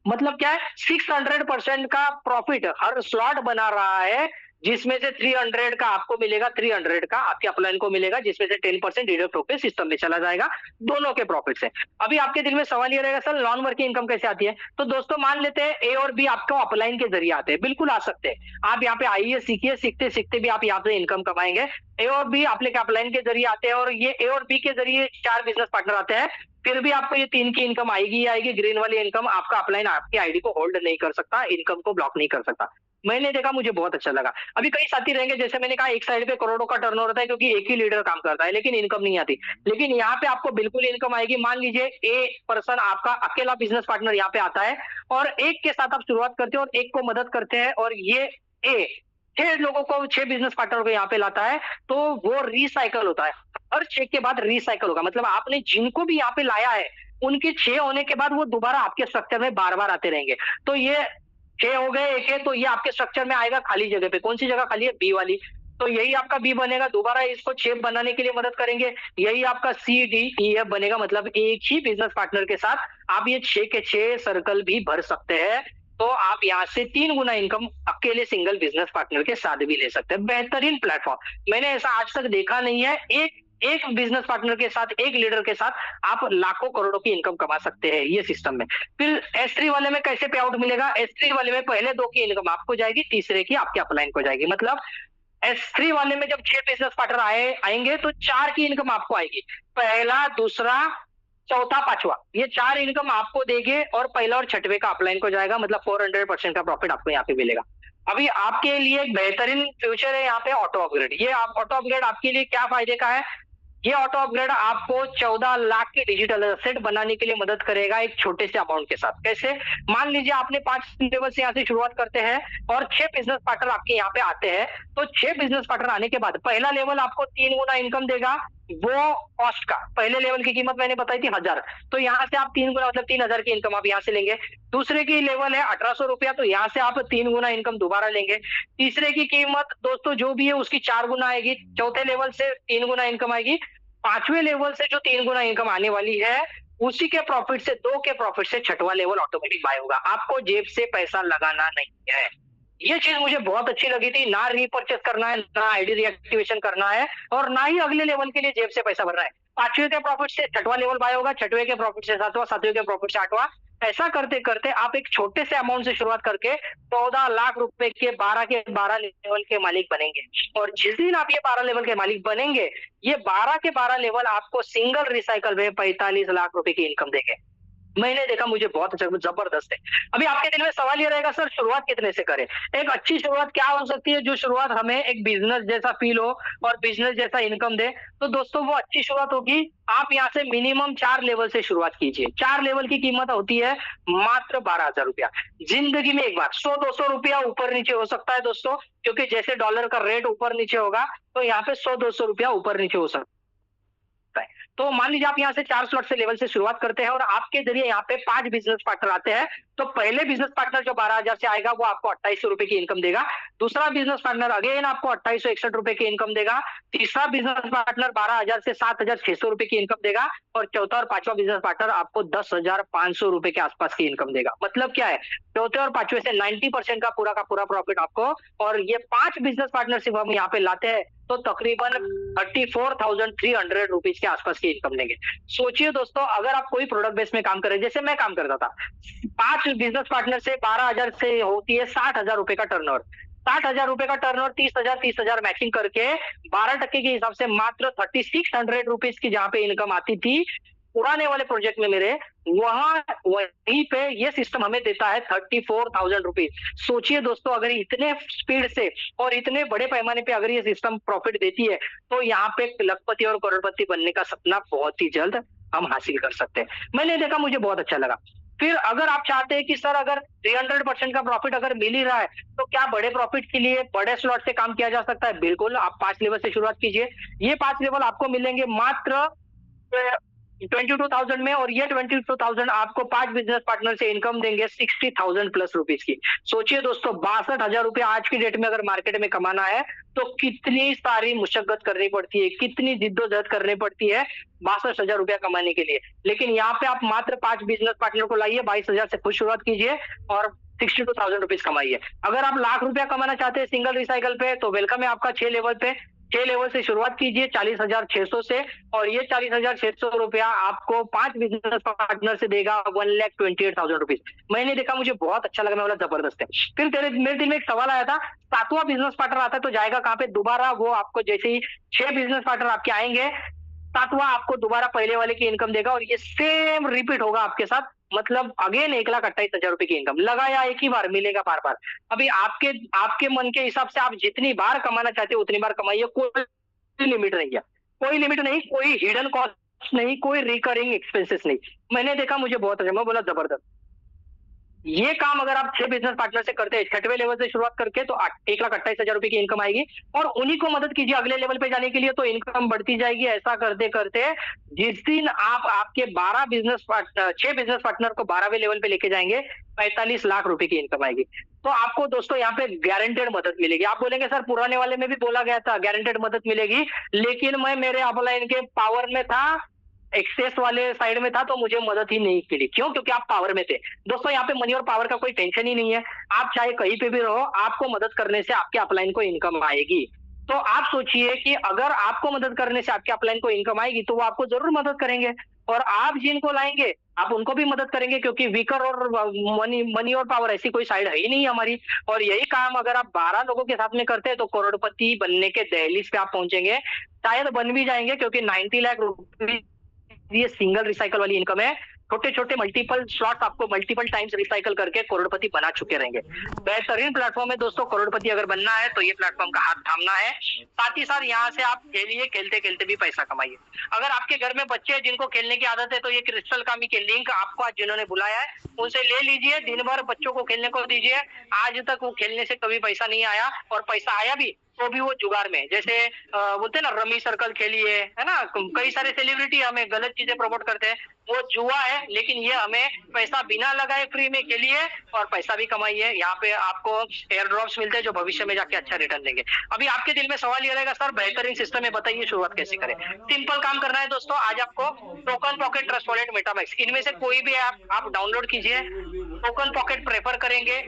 मतलब क्या है, 600% का प्रॉफिट हर स्लॉट बना रहा है, जिसमें से 300 का आपको मिलेगा, 300 का आपके अपलाइन को मिलेगा, जिसमें से 10% डिडक्ट होकर सिस्टम में चला जाएगा, दोनों के प्रॉफिट से। अभी आपके दिल में सवाल ये रहेगा सर नॉन वर्किंग इनकम कैसे आती है? तो दोस्तों मान लेते हैं ए और बी आपको अपलाइन के जरिए आते हैं, बिल्कुल आ सकते हैं। आप यहाँ पे आइए, सीखिए, सीखते सीखते भी आप यहाँ पे इनकम कमाएंगे। ए और बी आपके अपलाइन के जरिए आते हैं, और ये ए और बी के जरिए 4 बिजनेस पार्टनर आते हैं, फिर भी आपको ये 3 की इनकम आएगी आएगी। ग्रीन वाली इनकम, आपका अपलाइन आपकी आईडी को होल्ड नहीं कर सकता, इनकम को ब्लॉक नहीं कर सकता। मैंने देखा, मुझे बहुत अच्छा लगा। अभी कई साथी रहेंगे, जैसे मैंने कहा एक साइड पे करोड़ों का टर्नओवर होता है क्योंकि एक ही लीडर काम करता है, लेकिन इनकम नहीं आती। लेकिन यहाँ पे आपको बिल्कुल इनकम आएगी। मान लीजिए ए पर्सन आपका अकेला बिजनेस पार्टनर यहाँ पे आता है, और एक के साथ आप शुरुआत करते हो और एक को मदद करते हैं, और ये ए 6 लोगों को, 6 बिजनेस पार्टनर को यहाँ पे लाता है, तो वो रिसाइकल होता है। हर चेक के बाद रिसाइकल होगा, मतलब आपने जिनको भी यहाँ पे लाया है उनके 6 होने के बाद वो दोबारा आपके स्ट्रक्चर में बार बार आते रहेंगे। तो ये 6 हो गए, एक है, तो ये आपके स्ट्रक्चर में आएगा खाली जगह पे। कौन सी जगह खाली है? बी वाली। तो यही आपका बी बनेगा, दोबारा इसको 6 बनाने के लिए मदद करेंगे। यही आपका सी डी ई एफ बनेगा, मतलब एक ही बिजनेस पार्टनर के साथ आप ये 6 के 6 सर्कल भी भर सकते हैं। तो आप यहाँ से 3 गुना इनकम अकेले सिंगल बिजनेस पार्टनर के साथ भी ले सकते हैं। बेहतरीन प्लेटफॉर्म, मैंने ऐसा आज तक देखा नहीं है। एक बिजनेस पार्टनर के साथ, एक लीडर के साथ आप लाखों करोड़ों की इनकम कमा सकते हैं ये सिस्टम में। फिर S3 वाले में कैसे पे आउट मिलेगा? S3 वाले में पहले 2 की इनकम आपको जाएगी, तीसरे की आपके अपलाइन को जाएगी। मतलब S3 वाले में जब 6 बिजनेस पार्टनर आएंगे तो 4 की इनकम आपको आएगी, पहला, दूसरा, चौथा, पांचवा, ये 4 इनकम आपको देंगे, और पहला और छठवे का अपलाइन को जाएगा, मतलब 400% का प्रॉफिट आपको यहाँ पे मिलेगा। अभी आपके लिए एक बेहतरीन फ्यूचर है यहाँ पे ऑटो अपग्रेड। ये ऑटो अपग्रेड आपके लिए क्या फायदे का है? ये ऑटो अपग्रेड आपको 14 लाख की डिजिटल एसेट बनाने के लिए मदद करेगा एक छोटे से अमाउंट के साथ। कैसे? मान लीजिए आपने 5 लेवल से यहाँ से शुरुआत करते हैं और 6 बिजनेस पार्टनर आपके यहाँ पे आते हैं, तो 6 बिजनेस पार्टनर आने के बाद पहला लेवल आपको 3 गुना इनकम देगा, वो कॉस्ट का। पहले लेवल की कीमत मैंने बताई थी 1000, तो यहाँ से आप 3 गुना मतलब 3000 की इनकम आप यहाँ से लेंगे। दूसरे की लेवल है 1800 रुपया, तो यहाँ से आप 3 गुना इनकम दोबारा लेंगे। तीसरे की कीमत दोस्तों जो भी है उसकी 4 गुना आएगी। चौथे लेवल से 3 गुना इनकम आएगी। पांचवें लेवल से जो 3 गुना इनकम आने वाली है, उसी के प्रॉफिट से 2 के प्रॉफिट से छठवां लेवल ऑटोमेटिक बाय होगा। आपको जेब से पैसा लगाना नहीं है। ये चीज मुझे बहुत अच्छी लगी थी। ना रीपरचेस करना है, ना आईडी रीएक्टिवेशन करना है, और ना ही अगले लेवल के लिए जेब से पैसा भरना है। पांचवें के प्रॉफिट से छठवां लेवल बाय होगा, छठवें के प्रॉफिट से सातवां, सातवें के प्रॉफिट से आठवां। ऐसा करते करते आप एक छोटे से अमाउंट से शुरुआत करके 14 लाख रुपए के 12 लेवल के मालिक बनेंगे। और जिस दिन आप ये 12 लेवल के मालिक बनेंगे, ये 12 के 12 लेवल आपको सिंगल रिसाइकल में 45 लाख रुपए की इनकम देंगे। मैंने देखा, मुझे बहुत अच्छा, जबरदस्त है। अभी आपके दिल में सवाल ये रहेगा, सर शुरुआत कितने से करें? एक अच्छी शुरुआत क्या हो सकती है, जो शुरुआत हमें एक बिजनेस जैसा फील हो और बिजनेस जैसा इनकम दे? तो दोस्तों वो अच्छी शुरुआत होगी, आप यहाँ से मिनिमम 4 लेवल से शुरुआत कीजिए। 4 लेवल की कीमत होती है मात्र 12,000 रुपया। जिंदगी में एक बार 100-200 रुपया ऊपर नीचे हो सकता है दोस्तों, क्योंकि जैसे डॉलर का रेट ऊपर नीचे होगा, तो यहाँ पे 100-200 रुपया ऊपर नीचे हो सकता है। तो मान लीजिए आप यहाँ से 4 स्लॉट से लेवल से शुरुआत करते हैं और आपके जरिए यहाँ पे 5 बिजनेस पार्टनर आते हैं। तो पहले बिजनेस पार्टनर जो 12,000 से आएगा, वो आपको 2800 रुपए की इनकम देगा। दूसरा बिजनेस पार्टनर अगेन आपको 2861 रुपए की इनकम देगा। तीसरा बिजनेस पार्टनर 12,000 से 7,600 रुपए की इनकम देगा। और चौथा और पांचवा बिजनेस पार्टनर आपको 10,500 रुपए के आसपास की इनकम देगा। मतलब क्या है, चौथे और पांचवे से 90% का पूरा प्रॉफिट आपको। और ये 5 बिजनेस पार्टनरशिप हम यहाँ पे लाते हैं, तो तकरीबन 34,300 रुपीज के आसपास की इनकम लेंगे। सोचिए दोस्तों, अगर आप कोई प्रोडक्ट बेस में काम कर रहे हैं, जैसे मैं काम करता था, 5 बिजनेस पार्टनर से 12,000 से होती है 60,000 रुपए का टर्नओवर। 60,000 रुपए का टर्नओवर 30,000 मैचिंग करके 12% के हिसाब से मात्र 3600 रुपीज की जहां पे इनकम आती थी पुराने वाले प्रोजेक्ट में मेरे, वहीं पे ये सिस्टम हमें देता है 34,000 रुपीज। सोचिए दोस्तों, अगर इतने स्पीड से और इतने बड़े पैमाने पे अगर ये सिस्टम प्रॉफिट देती है, तो यहाँ पे लखपति और करोड़पति बनने का सपना बहुत ही जल्द हम हासिल कर सकते हैं। मैंने देखा, मुझे बहुत अच्छा लगा। फिर अगर आप चाहते हैं कि सर अगर 300% का प्रॉफिट अगर मिल ही रहा है, तो क्या बड़े प्रॉफिट के लिए बड़े स्लॉट से काम किया जा सकता है? बिल्कुल, आप 5 लेवल से शुरुआत कीजिए। ये 5 लेवल आपको मिलेंगे मात्र 22,000 में, और ये 22,000 आपको 5 बिजनेस पार्टनर से इनकम देंगे 60,000 प्लस रुपीज की। सोचिए दोस्तों, 62,000 रुपया आज की डेट में अगर मार्केट में कमाना है, तो कितनी सारी मुशक्कत करनी पड़ती है, कितनी जिद्दोजहद करनी पड़ती है 62,000 रुपया कमाने के लिए। लेकिन यहाँ पे आप मात्र 5 बिजनेस पार्टनर को लाइए, 22,000 से खुद शुरुआत कीजिए और 62,000 रुपीज कमाइए। अगर आप लाख रुपया कमाना चाहते हैं सिंगल रिसाइकल पे, तो वेलकम है आपका 6 लेवल पे। 6 लेवल से शुरुआत कीजिए 40,600 से, और ये 40,600 रुपया आपको 5 बिजनेस पार्टनर से देगा 1,28,000 रुपीज। मैंने देखा, मुझे बहुत अच्छा लगा, मैं बोला जबरदस्त है। फिर मेरे दिल में एक सवाल आया था, 7वां बिजनेस पार्टनर आता है तो जाएगा कहाँ पे? दोबारा वो आपको, जैसे ही 6 बिजनेस पार्टनर आपके आएंगे, 7वां आपको दोबारा पहले वाले की इनकम देगा, और ये सेम रिपीट होगा आपके साथ। मतलब अगेन 1,28,000 रुपए की इनकम लगाया, एक ही बार मिलेगा बार बार। अभी आपके मन के हिसाब से आप जितनी बार कमाना चाहते हो उतनी बार कमाइए, कोई लिमिट नहीं है, कोई लिमिट नहीं, कोई हिडन कॉस्ट नहीं, कोई रिकरिंग एक्सपेंसेस नहीं। मैंने देखा, मुझे बहुत अच्छा, मैं बोला जबरदस्त। ये काम अगर आप 6 बिजनेस पार्टनर से करते हैं, 6वें लेवल से शुरुआत करके, तो 1,28,000 रुपए की इनकम आएगी, और उन्हीं को मदद कीजिए अगले लेवल पे जाने के लिए, तो इनकम बढ़ती जाएगी। ऐसा करते करते जिस दिन आप आपके 6 बिजनेस पार्टनर को 12वें लेवल पे लेके जाएंगे, 45 लाख रुपए की इनकम आएगी। तो आपको दोस्तों यहाँ पे गारंटेड मदद मिलेगी। आप बोलेंगे सर पुराने वाले में भी बोला गया था गारंटेड मदद मिलेगी, लेकिन मैं मेरे अपलाइन के पावर में था, एक्सेस वाले साइड में था, तो मुझे मदद ही नहीं मिली। क्यों? क्योंकि आप पावर में थे। दोस्तों, यहाँ पे मनी और पावर का कोई टेंशन ही नहीं है। आप चाहे कहीं पे भी रहो, आपको मदद करने से आपके अपलाइन को इनकम आएगी। तो आप सोचिए कि अगर आपको मदद करने से आपके अपलाइन को इनकम आएगी, तो वो आपको जरूर मदद करेंगे, और आप जिनको लाएंगे आप उनको भी मदद करेंगे, क्योंकि वीकर और मनी और पावर ऐसी कोई साइड है ही नहीं हमारी। और यही काम अगर आप 12 लोगों के साथ में करते हैं, तो करोड़पति बनने के दहलीज पे आप पहुंचेंगे। शायद बन भी जाएंगे, क्योंकि 90 लाख रुपए ये सिंगल रिसाइकल वाली इनकम है। छोटे छोटे मल्टीपल स्लॉट आपको मल्टीपल टाइम्स रिसाइकल करके करोड़पति बना चुके रहेंगे। बेहतरीन प्लेटफॉर्म है दोस्तों, करोड़पति अगर बनना है तो ये प्लेटफॉर्म का हाथ थामना है। साथ ही साथ यहाँ से आप खेलिए, खेलते खेलते भी पैसा कमाइए। अगर आपके घर में बच्चे हैं जिनको खेलने की आदत है तो ये क्रिस्टल कामी के लिंक आपको आज जिन्होंने बुलाया है उनसे ले लीजिए, दिन भर बच्चों को खेलने को दीजिए। आज तक वो खेलने से कभी पैसा नहीं आया, और पैसा आया भी तो भी वो जुगाड़ में, जैसे बोलते हैं ना रमी सर्कल खेलिए, है ना, कई सारे सेलिब्रिटी हमें गलत चीजें प्रमोट करते हैं, वो जुआ है। लेकिन ये हमें पैसा बिना लगाए फ्री में खेलिए और पैसा भी कमाइए। यहाँ पे आपको एयर ड्रॉप्स मिलते हैं जो भविष्य में जाके अच्छा रिटर्न देंगे। अभी आपके दिल में सवाल ये रहेगा, सर बेहतरीन सिस्टम है, बताइए शुरुआत कैसे करें। सिंपल काम करना है दोस्तों, आज आपको टोकन पॉकेट, ट्रस्ट वॉलेट, मेटामैक्स, इनमें से कोई भी आप डाउनलोड कीजिए। टोकन पॉकेट प्रेफर करेंगे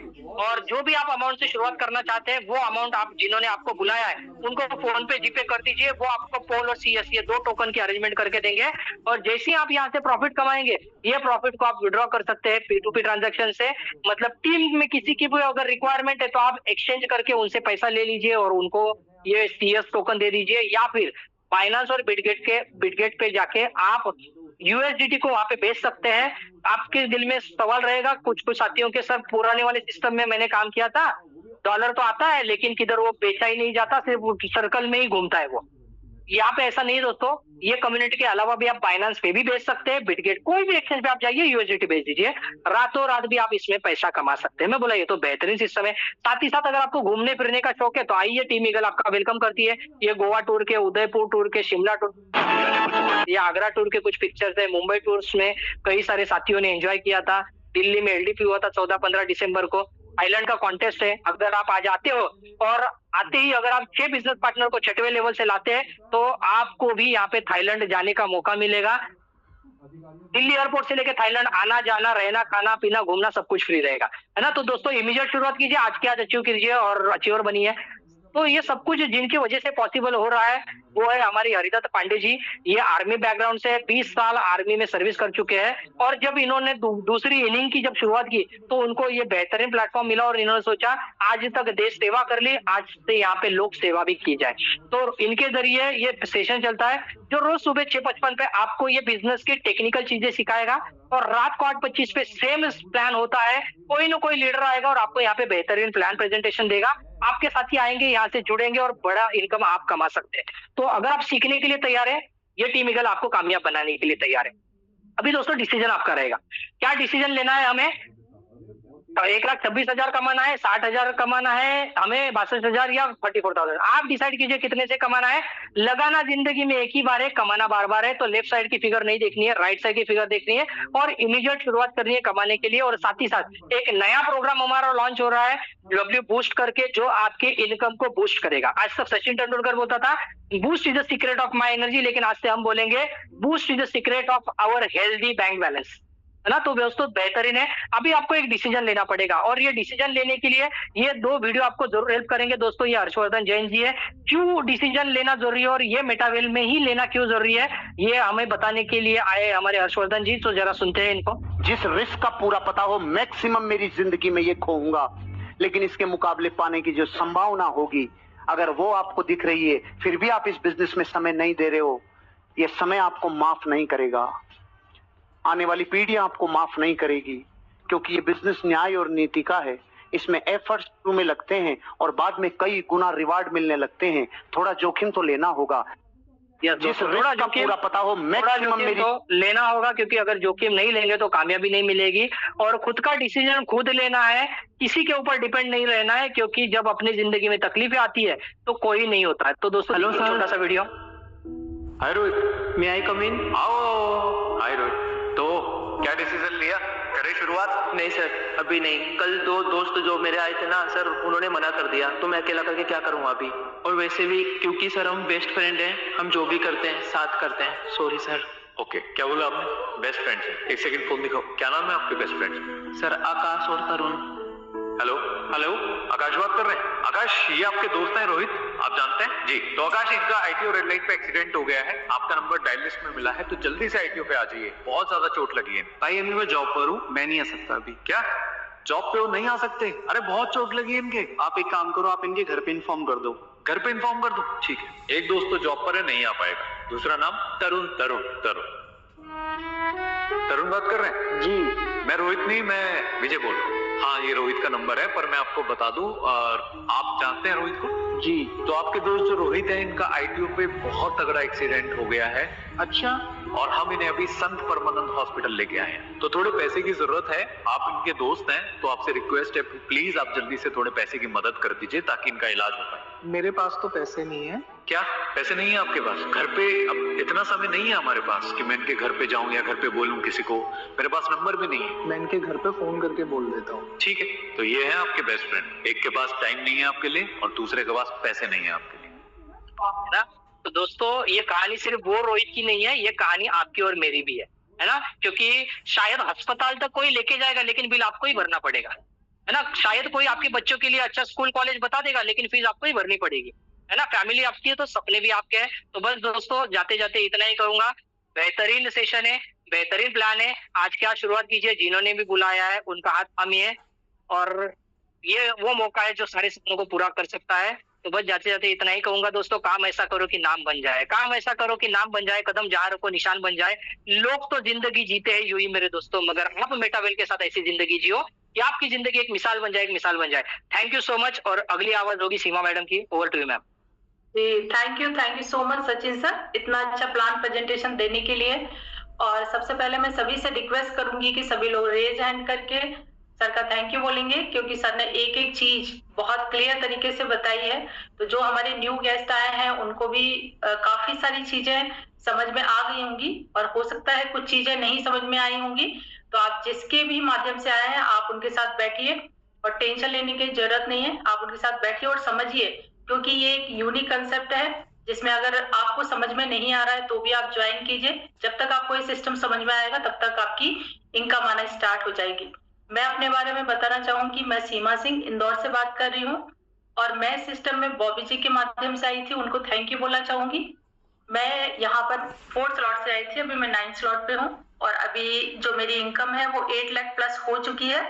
और जो भी आप अमाउंट से शुरुआत करना चाहते हैं वो अमाउंट आप जिन्होंने आपको बुलाया है उनको फोन पे जीपे कर दीजिए। वो आपको पोल और सीएस ये 2 टोकन की अरेंजमेंट करके देंगे, और जैसे ही आप यहाँ से प्रॉफिट कमाएंगे ये प्रॉफिट को आप विड्रॉ कर सकते हैं P2P ट्रांजैक्शन से। मतलब टीम में किसी की भी अगर रिक्वायरमेंट है तो आप एक्सचेंज करके उनसे पैसा ले लीजिए और उनको ये सीएस टोकन दे दीजिए, या फिर बाइनेंस और बिटगेट पे जाके आप यूएसडीटी को वहां पे बेच सकते हैं। आपके दिल में सवाल रहेगा कुछ साथियों के, सर पुराने वाले सिस्टम में मैंने काम किया था, डॉलर तो आता है लेकिन किधर वो बेचा ही नहीं जाता, सिर्फ सर्कल में ही घूमता है वो। यहाँ पे ऐसा नहीं दोस्तों, ये कम्युनिटी के अलावा भी आप बाइनेंस पे भी बेच सकते हैं, बिटगेट, कोई भी एक्सचेंज पे आप जाइए यूएसडीटी बेच दीजिए, रातों रात भी आप इसमें पैसा कमा सकते हैं। मैं बोला ये तो बेहतरीन सिस्टम है। साथ ही साथ अगर आपको घूमने फिरने का शौक है तो आइए, टीम ईगल आपका वेलकम करती है। ये गोवा टूर के, उदयपुर टूर के, शिमला टूर, ये आगरा टूर के कुछ पिक्चर्स है। मुंबई टूर्स में कई सारे साथियों ने एंजॉय किया था। दिल्ली में एलडीपी हुआ था 14-15 दिसंबर को। थाईलैंड का कॉन्टेस्ट है, अगर आप आज आते हो और आते ही अगर आप 6 बिजनेस पार्टनर को 6वें लेवल से लाते हैं तो आपको भी यहाँ पे थाईलैंड जाने का मौका मिलेगा। दिल्ली एयरपोर्ट से लेकर थाईलैंड आना जाना, रहना, खाना पीना, घूमना सब कुछ फ्री रहेगा, है ना। तो दोस्तों इमीडिएट शुरुआत कीजिए, आज के आज अचीव कीजिए और अचीवर बनिए। तो ये सब कुछ जिनकी वजह से पॉसिबल हो रहा है वो है हमारी हरिदत्त पांडे जी। ये आर्मी बैकग्राउंड से 20 साल आर्मी में सर्विस कर चुके हैं, और जब इन्होंने दूसरी इनिंग की जब शुरुआत की तो उनको ये बेहतरीन प्लेटफॉर्म मिला और इन्होंने सोचा आज तक देश सेवा कर ली, आज से यहाँ पे लोक सेवा भी की जाए। तो इनके जरिए ये सेशन चलता है जो रोज सुबह 6:55 पे आपको ये बिजनेस की टेक्निकल चीजें सिखाएगा, और रात को 8:25 पे सेम प्लान होता है। कोई ना कोई लीडर आएगा और आपको यहाँ पे बेहतरीन प्लान प्रेजेंटेशन देगा, आपके साथी आएंगे, यहाँ से जुड़ेंगे और बड़ा इनकम आप कमा सकते हैं। तो अगर आप सीखने के लिए तैयार है, ये टीम ईगल आपको कामयाब बनाने के लिए तैयार है। अभी दोस्तों डिसीजन आपका रहेगा, क्या डिसीजन लेना है हमें। 1,26,000 कमाना है, 60,000 कमाना है हमें, 62,000 या 44,000, आप डिसाइड कीजिए कितने से कमाना है। लगाना जिंदगी में एक ही बार है, कमाना बार बार है। तो लेफ्ट साइड की फिगर नहीं देखनी है, राइट साइड की फिगर देखनी है और इमीडिएट शुरुआत करनी है कमाने के लिए। और साथ ही साथ एक नया प्रोग्राम हमारा लॉन्च हो रहा है डब्ल्यू बूस्ट करके, जो आपके इनकम को बूस्ट करेगा। आज तक सचिन तेंदुलकर बोलता था Boost is the secret of my energy, लेकिन आज से हम बोलेंगे Boost is the secret of our healthy bank balance, है ना। तो दोस्तों बेहतरीन है। अभी आपको एक डिसीजन लेना पड़ेगा, और ये डिसीजन लेने के लिए ये 2 वीडियो आपको जरूर हेल्प करेंगे दोस्तों। ये हर्षवर्धन जैन जी है, क्यों डिसीजन लेना जरूरी है और ये मेटावेल में ही लेना क्यों जरूरी है, ये हमें बताने के लिए आए हमारे हर्षवर्धन जी। तो जरा सुनते हैं इनको। जिस रिस्क का पूरा पता हो मैक्सिमम मेरी जिंदगी में ये खोऊंगा, लेकिन इसके मुकाबले पाने की जो संभावना होगी अगर वो आपको दिख रही है, फिर भी आप इस बिजनेस में समय नहीं दे रहे हो, ये समय आपको माफ नहीं करेगा, आने वाली पीढ़ियां आपको माफ नहीं करेगी, क्योंकि ये बिजनेस न्याय और नीति का है। इसमें एफर्ट्स शुरू में लगते हैं और बाद में कई गुना रिवार्ड मिलने लगते हैं। थोड़ा जोखिम तो लेना होगा, जिस रिस्क का पूरा पता हो मैक्सिमम मेरी तो लेना होगा, क्योंकि अगर जोखिम नहीं लेंगे तो कामयाबी नहीं मिलेगी। और खुद का डिसीजन खुद लेना है, किसी के ऊपर डिपेंड नहीं रहना है, क्योंकि जब अपनी जिंदगी में तकलीफें आती है तो कोई नहीं होता है। तो दोस्तों हेलो सर, छोटा सा वीडियो। हाय रोहित, मे आई कम इन? आओ। हाय रोहित, तो क्या डिसीजन लिया, करें शुरुआत? नहीं सर, अभी नहीं। कल 2 दोस्त जो मेरे आए थे ना सर, उन्होंने मना कर दिया, तो मैं अकेला करके क्या करूँगा अभी। और वैसे भी क्योंकि सर हम बेस्ट फ्रेंड हैं, हम जो भी करते हैं साथ करते हैं। Sorry sir. ओके, क्या बोला आपने? बेस्ट फ्रेंड्स हैं। एक सेकंड फोन दिखाओ, क्या नाम है आपके बेस्ट फ्रेंड्स? सर आकाश और तरुण। हेलो हेलो, आकाश बात कर रहे हैं? आकाश, ये आपके दोस्त हैं रोहित, आप जानते हैं? जी। तो आकाश, इनका आईटीओ रेड लाइट पे एक्सीडेंट हो गया है, आपका नंबर डायल लिस्ट में मिला है, तो जल्दी से आईटीओ पे आ जाइए, बहुत ज्यादा चोट लगी है। भाई अभी मैं जॉब पर हूँ, मैं नहीं आ सकता अभी। क्या जॉब पे हो, नहीं आ सकते? अरे बहुत चोट लगी है इनके। आप एक काम करो, आप इनके घर पे इन्फॉर्म कर दो। घर पे इन्फॉर्म कर दो? ठीक है। एक दोस्त तो जॉब पर है, नहीं आ पाएगा। दूसरा नाम? तरुण। तरुण। तरुण बात कर रहे हैं? जी मैं रोहित नहीं, मैं विजय बोल रहा हूँ। हाँ, ये रोहित का नंबर है, पर मैं आपको बता दूं, और आप जानते हैं रोहित को? जी। तो आपके दोस्त जो रोहित है, इनका आईटीओ पे बहुत तगड़ा एक्सीडेंट हो गया है। अच्छा। और हम इन्हें अभी संत परमानंद हॉस्पिटल लेके आए हैं। तो थोड़े पैसे की जरूरत है, आप इनके दोस्त हैं, तो आपसे रिक्वेस्ट है, प्लीज आप जल्दी से थोड़े पैसे की मदद कर दीजिए ताकि इनका इलाज हो पाए। मेरे पास तो पैसे नहीं है। क्या पैसे नहीं है आपके पास? घर पे अब इतना समय नहीं है हमारे पास कि मैं इनके घर पे जाऊं या घर पे बोलूं किसी को। मेरे पास नंबर भी नहीं है। मैं इनके घर पे फोन करके बोल देता हूँ। ठीक है, तो ये है आपके बेस्ट फ्रेंड। एक के पास टाइम नहीं है आपके लिए और दूसरे के पास पैसे नहीं है आपके लिए, है ना? तो दोस्तों, ये कहानी सिर्फ वो रोहित की नहीं है, ये कहानी आपकी और मेरी भी है ना? क्योंकि शायद अस्पताल तक कोई लेके जाएगा लेकिन बिल आपको ही भरना पड़ेगा, है ना? शायद कोई आपके बच्चों के लिए अच्छा स्कूल कॉलेज बता देगा लेकिन फीस आपको ही भरनी पड़ेगी, है ना? फैमिली आपकी है तो सपने भी आपके हैं। तो बस दोस्तों, जाते जाते इतना ही कहूंगा, बेहतरीन सेशन है, बेहतरीन प्लान है। आज क्या शुरुआत कीजिए, जिन्होंने भी बुलाया है उनका हाथ थामिए, और ये वो मौका है जो सारे सपनों को पूरा कर सकता है। तो बस जाते जाते इतना ही कहूंगा दोस्तों, काम ऐसा करो कि नाम बन जाए, काम ऐसा करो कि नाम बन जाए, कदम जहाँ रखो निशान बन जाए। लोग तो जिंदगी जीते हैं यूं ही मेरे दोस्तों, मगर आप मेटावेल के साथ ऐसी जिंदगी जियो कि आपकी जिंदगी एक मिसाल बन जाए, एक मिसाल बन जाए। Thank you so much. और अगली आवाज होगी सीमा मैडम की। Over to you ma'am. जी, thank you so much Sachin sir, इतना अच्छा प्लान प्रेजेंटेशन देने के लिए। और सबसे पहले मैं सभी से रिक्वेस्ट करूंगी कि सभी लोग रेज हैंड करके सर का थैंक यू बोलेंगे, क्योंकि सर ने एक एक चीज बहुत क्लियर तरीके से बताई है। तो जो हमारे न्यू गेस्ट आए हैं उनको भी काफी सारी चीजें समझ में आ गई होंगी, और हो सकता है कुछ चीजें नहीं समझ में आई होंगी। तो आप जिसके भी माध्यम से आए हैं, आप उनके साथ बैठिए और टेंशन लेने की जरूरत नहीं है। आप उनके साथ बैठिए और समझिए, क्योंकि ये एक यूनिक कंसेप्ट है जिसमें अगर आपको समझ में नहीं आ रहा है तो भी आप ज्वाइन कीजिए। जब तक आपको ये सिस्टम समझ में आएगा तब तक आपकी इनकम आना स्टार्ट हो जाएगी। मैं अपने बारे में बताना चाहूंगी, मैं सीमा सिंह इंदौर से बात कर रही हूँ, और मैं सिस्टम में बॉबी जी के माध्यम से आई थी, उनको थैंक यू बोलना चाहूंगी। मैं यहाँ पर 4th स्लॉट से आई थी, अभी मैं 9th स्लॉट पे हूँ, और अभी जो मेरी इनकम है वो 8 लाख प्लस हो चुकी है।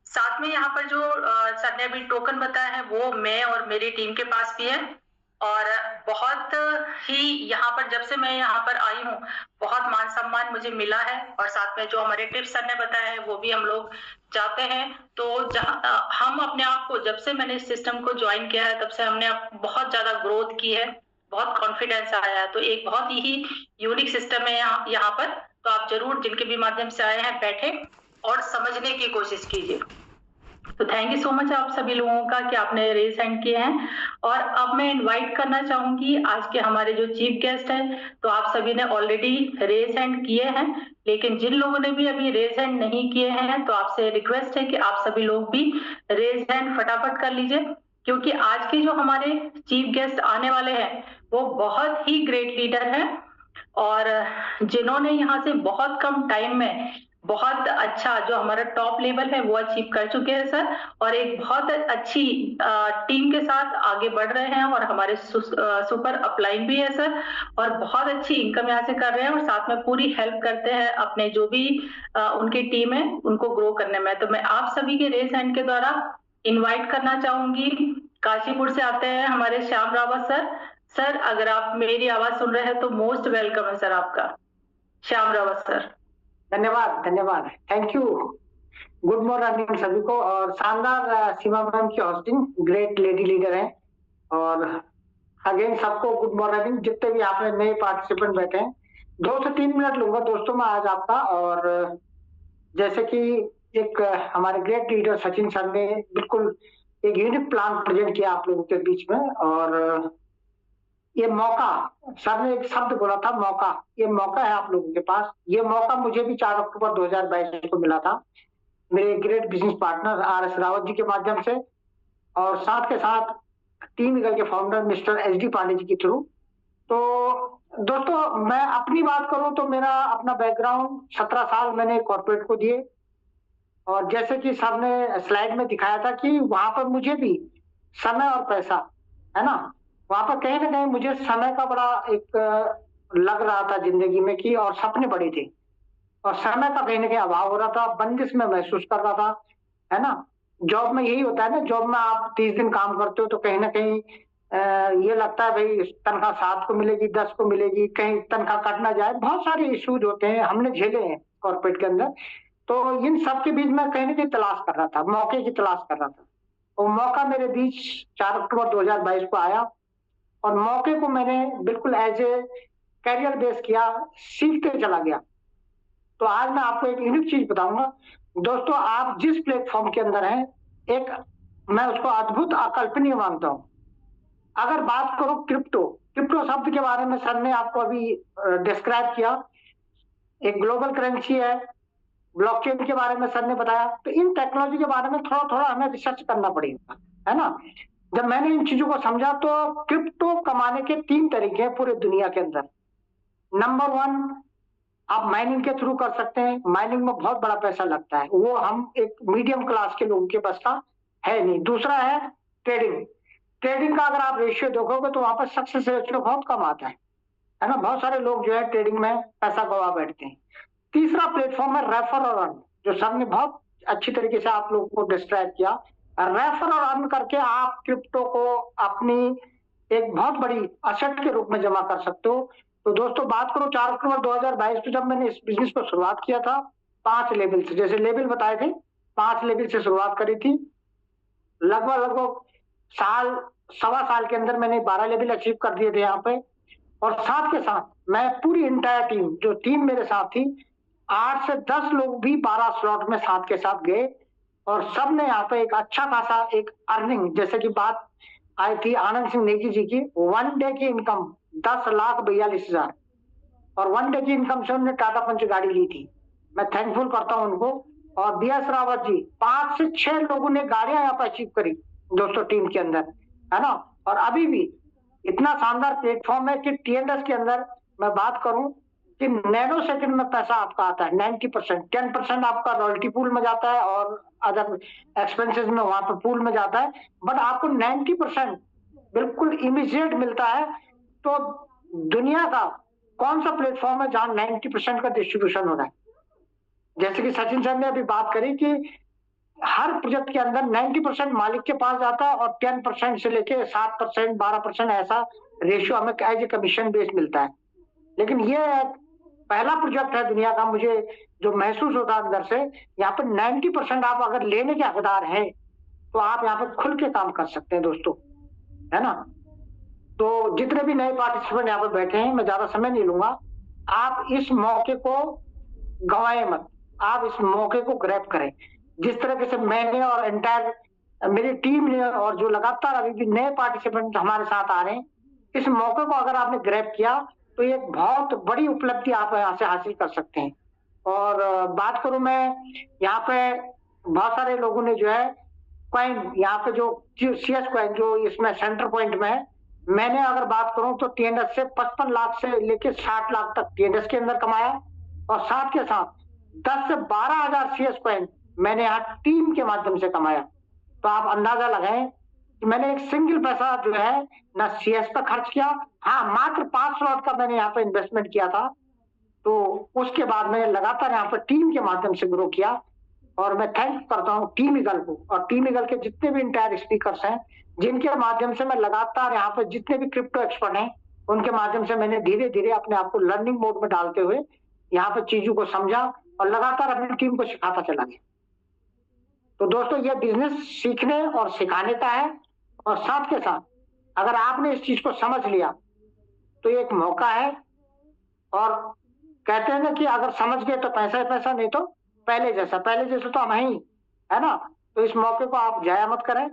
साथ में यहाँ पर जो सर ने अभी टोकन बताया है वो मैं और मेरी टीम के पास भी है, और बहुत ही यहाँ पर जब से मैं यहाँ पर आई हूँ बहुत मान सम्मान मुझे मिला है। और साथ में जो हमारे टिप्स सर ने बताया है वो भी हम लोग जाते हैं। तो जहाँ हम अपने आप को, जब से मैंने इस सिस्टम को ज्वाइन किया है तब से हमने बहुत ज्यादा ग्रोथ की है, बहुत कॉन्फिडेंस आया है। तो एक बहुत ही यूनिक सिस्टम है यहाँ पर। तो आप जरूर जिनके भी माध्यम से आए हैं बैठे और समझने की कोशिश कीजिए। तो थैंक यू सो मच आप सभी लोगों का कि आपने रेज हैंड किए हैं। और अब मैं इनवाइट करना चाहूंगी आज के हमारे जो चीफ गेस्ट हैं। तो आप सभी ने ऑलरेडी रेज हैंड किए हैं, लेकिन जिन लोगों ने भी अभी रेज हैंड नहीं किए हैं तो आपसे रिक्वेस्ट है कि आप सभी लोग भी रेज हैंड फटाफट कर लीजिए, क्योंकि आज के जो हमारे चीफ गेस्ट आने वाले हैं वो बहुत ही ग्रेट लीडर हैं, और जिन्होंने यहाँ से बहुत कम टाइम में बहुत अच्छा जो हमारा टॉप लेवल है वो अचीव कर चुके हैं सर, और एक बहुत अच्छी टीम के साथ आगे बढ़ रहे हैं, और हमारे सुपर अपलाइन भी है सर, और बहुत अच्छी इनकम यहाँ से कर रहे हैं, और साथ में पूरी हेल्प करते हैं अपने जो भी उनकी टीम है उनको ग्रो करने में। तो मैं आप सभी के रेज हैंड के द्वारा इन्वाइट करना चाहूंगी। काशीपुर से आते हैं हमारे श्याम रावत सर। सर अगर आप मेरी आवाज सुन रहे हैं तो मोस्ट वेलकम है सर आपका, श्याम रावत सर। धन्यवाद धन्यवाद, थैंक यू। गुड मॉर्निंग सभी को, और शानदार सीमा मैम की होस्टिंग, ग्रेट लेडी लीडर हैं। और अगेन सबको गुड मॉर्निंग, जितने भी यहाँ पे नए पार्टिसिपेंट बैठे हैं। 2 से 3 मिनट लूंगा दोस्तों मैं आज आपका। और जैसे कि एक हमारे ग्रेट लीडर सचिन सर ने बिल्कुल एक यूनिक प्लान प्रेजेंट किया आप लोगों के बीच में, और ये मौका, सर ने एक शब्द बोला था मौका, ये मौका है आप लोगों के पास। ये मौका मुझे भी 4 अक्टूबर 2022 को मिला था मेरे great business partner RS Rawat ji के माध्यम से, और साथ के साथ टीम ईगल के founder mister SD Pandey ji के थ्रू। तो दोस्तों मैं अपनी बात करूं तो मेरा अपना बैकग्राउंड 17 साल मैंने कॉर्पोरेट को दिए, और जैसे कि सर ने स्लाइड में दिखाया था कि वहां पर मुझे भी समय और पैसा है ना, वहां पर कहीं ना कहीं मुझे समय का बड़ा एक लग रहा था जिंदगी में कि, और सपने बड़े थे, और समय का कहीं ना कहीं अभाव हो रहा था, बंदिश में महसूस कर रहा था, है ना। जॉब में यही होता है ना, जॉब में आप 30 दिन काम करते हो तो कहीं ना कहीं ये लगता है भाई तनख्वाह 7 को मिलेगी, 10 को मिलेगी, कहीं तनख्वाह कट ना जाए, बहुत सारे इश्यूज होते हैं, हमने झेले हैं। कॉर्पोरेट के अंदर। तो इन सब के बीच में कहीं ना कहीं तलाश कर रहा था, मौके की तलाश कर रहा था। और मौका मेरे बीच 4 अक्टूबर 2022 को आया और मौके को मैंने बिल्कुल एज ए कैरियर बेस किया, सीखते चला गया। तो आज मैं आपको एक यूनिक चीज बताऊंगा दोस्तों। आप जिस प्लेटफॉर्म के अंदर हैं, एक मैं उसको अद्भुत अकल्पनीय मानता हूं। अगर बात करो क्रिप्टो शब्द के बारे में सर ने आपको अभी डिस्क्राइब किया। एक ग्लोबल करेंसी है, ब्लॉकचेन के बारे में सर ने बताया। तो इन टेक्नोलॉजी के बारे में थोड़ा थोड़ा हमें रिसर्च करना पड़ेगा, है ना। जब मैंने इन चीजों को समझा तो क्रिप्टो कमाने के 3 तरीके हैं पूरे दुनिया के अंदर। नंबर 1, आप माइनिंग के थ्रू कर सकते हैं। माइनिंग में बहुत बड़ा पैसा लगता है, वो हम एक मीडियम क्लास के लोगों के बस का है नहीं। दूसरा है ट्रेडिंग का अगर आप रेशियो देखोगे तो वहां पर सक्सेस रेशियो बहुत कम आता है ना। बहुत सारे लोग जो है ट्रेडिंग में पैसा गवा बैठते हैं। तीसरा प्लेटफॉर्म है रेफर और अर्न, जो सर ने बहुत अच्छी तरीके से आप लोगों को डिस्क्राइब किया। रेफर और अर्न करके आप क्रिप्टो को अपनी एक बहुत बड़ी असेट के रूप में जमा कर सकते हो। तो दोस्तों बात करो 4 अक्टूबर 2022 को जब मैंने इस बिजनेस को शुरुआत किया था, 5 लेवल से, जैसे लेवल बताए थे, 5 लेवल से शुरुआत करी थी। लगभग साल, सवा साल के अंदर मैंने 12 लेवल अचीव कर दिए थे यहाँ पे। और साथ के साथ मैं पूरी इंटायर टीम, जो टीम मेरे साथ थी, 8 से 10 लोग भी 12 स्लॉट में साथ के साथ गए और सब ने यहाँ पे एक अच्छा खासा एक अर्निंग, जैसे कि बात आई थी आनंद सिंह नेगी जी की, 1 डे की इनकम 10,42,000 और 1 डे की इनकम से उन्होंने टाटा पंच गाड़ी ली थी। मैं थैंकफुल करता हूं उनको। और बीएस रावत जी, 5 से 6 लोगों ने गाड़ियां यहाँ पर अचीव करी दोस्तों टीम के अंदर, है ना। और अभी भी इतना शानदार प्लेटफॉर्म है कि टीएनएस के अंदर मैं बात करूं कि नैनो सेकंड में पैसा आपका आता है 90%। 10% आपका रॉयल्टी पूल में जाता है और अदर एक्सपेंसेस में वहां पर पूल में जाता है, बट आपको 90% बिल्कुल इमीडिएट मिलता है। तो दुनिया का कौन सा प्लेटफॉर्म है जहां 90% का डिस्ट्रीब्यूशन हो रहा है। जैसे कि सचिन सर ने अभी बात करी कि हर प्रोजेक्ट के अंदर 90% मालिक के पास जाता है और 10% से लेके 7%, 12% ऐसा रेशियो हमें एज ए कमीशन बेस मिलता है। लेकिन ये पहला प्रोजेक्ट है दुनिया का, मुझे जो महसूस होता है अंदर से, यहाँ पर 90% आप अगर लेने के हकदार हैं तो आप यहाँ पे खुल के काम कर सकते हैं दोस्तों, है ना। तो जितने भी नए पार्टिसिपेंट यहाँ पे बैठे हैं, मैं ज्यादा समय नहीं लूंगा, आप इस मौके को गंवाए मत, आप इस मौके को ग्रैब करें। जिस तरह से मैंने और एंटायर मेरी टीम ने और जो लगातार अभी भी नए पार्टिसिपेंट हमारे साथ आ रहे हैं, इस मौके को अगर आपने ग्रैब किया तो एक बहुत बड़ी उपलब्धि आप यहाँ से हासिल कर सकते हैं। और बात करूं मैं, यहाँ पे बहुत सारे लोगों ने जो है कॉइन, यहाँ पे जो सीएस कॉइन जो इसमें सेंटर पॉइंट में है, मैंने अगर बात करूं तो टीएनएस से 55 लाख से लेके 60 लाख तक टीएनएस के अंदर कमाया। और साथ के साथ 10 से 12 हजार सीएस कॉइन मैंने यहाँ टीम के माध्यम से कमाया। तो आप अंदाजा लगाएं कि मैंने एक सिंगल पैसा जो है ना सीएस पर खर्च किया, हाँ मात्र 5 स्लॉट का मैंने यहाँ पे इन्वेस्टमेंट किया था। तो उसके बाद मैंने लगातार यहाँ पर टीम के माध्यम से ग्रो किया। और मैं थैंक करता हूँ टीम ईगल को और टीम ईगल के जितने भी इंटायर स्पीकर्स हैं, जिनके माध्यम से मैं लगातार यहाँ पर जितने भी क्रिप्टो एक्सपर्ट हैं उनके माध्यम से मैंने धीरे धीरे अपने आप को लर्निंग मोड में डालते हुए यहाँ पर चीजों को समझा और लगातार अपनी टीम को सिखाता चला गया। तो दोस्तों ये बिजनेस सीखने और सिखाने का है। और साथ के साथ अगर आपने इस चीज को समझ लिया तो ये एक मौका है। और कहते हैं ना कि अगर समझ गए तो पैसा ही पैसा, नहीं तो पहले जैसा तो हम ही, है ना। तो इस मौके को आप जाया मत करें,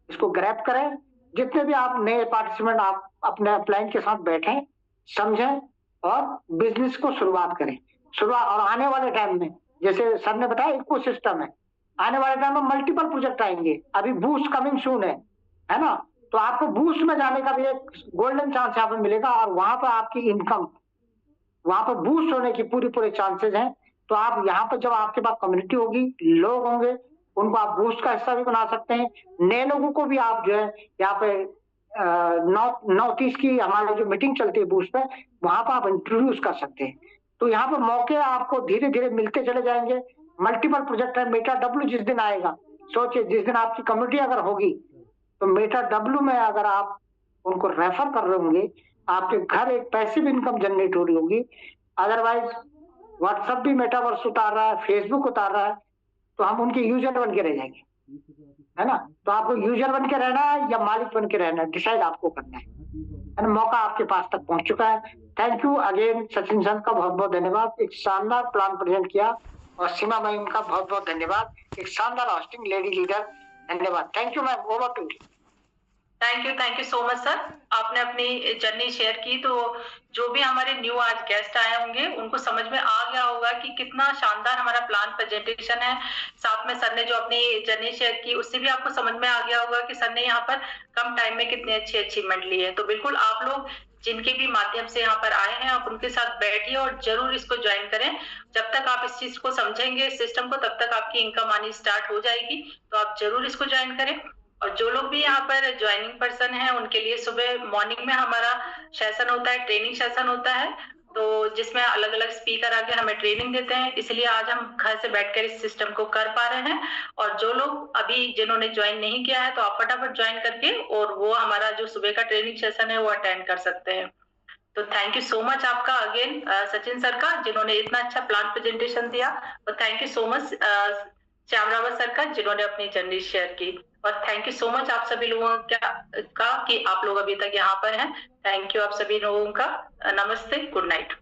इसको ग्रैब करें। जितने भी आप नए पार्टिसिपेंट आप अपने अपलाइन के साथ बैठें, समझें और बिजनेस को शुरुआत करें। और आने वाले टाइम में जैसे सर ने बताया इकोसिस्टम है, आने वाले टाइम में मल्टीपल प्रोजेक्ट आएंगे। अभी बूस्ट कमिंग सून है ना। तो आपको बूस्ट में जाने का भी एक गोल्डन चांस यहाँ पे मिलेगा और वहां पर आपकी इनकम, वहां पर बूस्ट होने की पूरे चांसेस हैं। तो आप यहाँ पर जब आपके पास कम्युनिटी होगी, लोग होंगे, उनको आप बूस्ट का हिस्सा भी बना सकते हैं। नए लोगों को भी आप जो है यहाँ पे 9-30 की हमारी जो मीटिंग चलती है बूस्ट पे, वहां पर आप इंट्रोड्यूस कर सकते हैं। तो यहाँ पर मौके आपको धीरे धीरे मिलते चले जाएंगे। मल्टीपल प्रोजेक्ट है। मेटा डब्ल्यू जिस दिन आएगा, सोचिए जिस दिन आपकी कम्युनिटी अगर होगी तो मेटा डब्ल्यू में अगर आप उनको रेफर कर रहे होंगे, आपके घर एक पैसिव इनकम जनरेट हो रही होगी। अदरवाइज व्हाट्सएप भी मेटावर्स उतार रहा है, फेसबुक उतार रहा है, तो हम उनके यूजर बन के रह जाएंगे, है ना। तो आपको यूजर बन के रहना है या मालिक बन के रहना है, डिसाइड आपको करना है। मौका आपके पास तक पहुंच चुका है। Thank you again Sachin sir का बहुत बहुत धन्यवाद, एक शानदार प्लान प्रेजेंट किया। और सीमा मैम का बहुत बहुत धन्यवाद, एक शानदार होस्टिंग लेडी लीडर, धन्यवाद। Thank you ma'am, over to you. Thank you so much sir. आपने अपनी जर्नी शेयर की, तो जो भी हमारे न्यू आज गेस्ट आए होंगे उनको समझ में आ गया होगा कि कितना शानदार हमारा प्लान प्रेजेंटेशन है। साथ में सर ने जो अपनी जर्नी शेयर की उससे भी आपको समझ में आ गया होगा कि सर ने यहाँ पर कम टाइम में कितनी अच्छी अचीवमेंट ली है। तो बिल्कुल आप लोग जिनके भी माध्यम से यहाँ पर आए हैं, आप उनके साथ बैठिए और जरूर इसको ज्वाइन करें। जब तक आप इस चीज को समझेंगे, इस सिस्टम को, तब तक आपकी इनकम आनी स्टार्ट हो जाएगी। तो आप जरूर इसको ज्वाइन करें। और जो लोग भी यहाँ पर ज्वाइनिंग पर्सन हैं उनके लिए सुबह मॉर्निंग में हमारा सेशन होता है, ट्रेनिंग सेशन होता है, तो जिसमें अलग अलग स्पीकर आके हमें ट्रेनिंग देते हैं। इसलिए आज हम घर से बैठकर इस सिस्टम को कर पा रहे हैं। और जो लोग अभी जिन्होंने ज्वाइन नहीं किया है तो आप फटाफट ज्वाइन करके और वो हमारा जो सुबह का ट्रेनिंग सेशन है वो अटेंड कर सकते हैं। तो थैंक यू सो मच आपका अगेन सचिन सर का, जिन्होंने इतना अच्छा प्लान प्रेजेंटेशन दिया। और thank you so much Shyam Rawat sir का, जिन्होंने अपनी जर्नी शेयर की। और थैंक यू सो मच आप सभी लोगों का कि आप लोग अभी तक यहाँ पर हैं। थैंक यू आप सभी लोगों का। नमस्ते, गुड नाइट।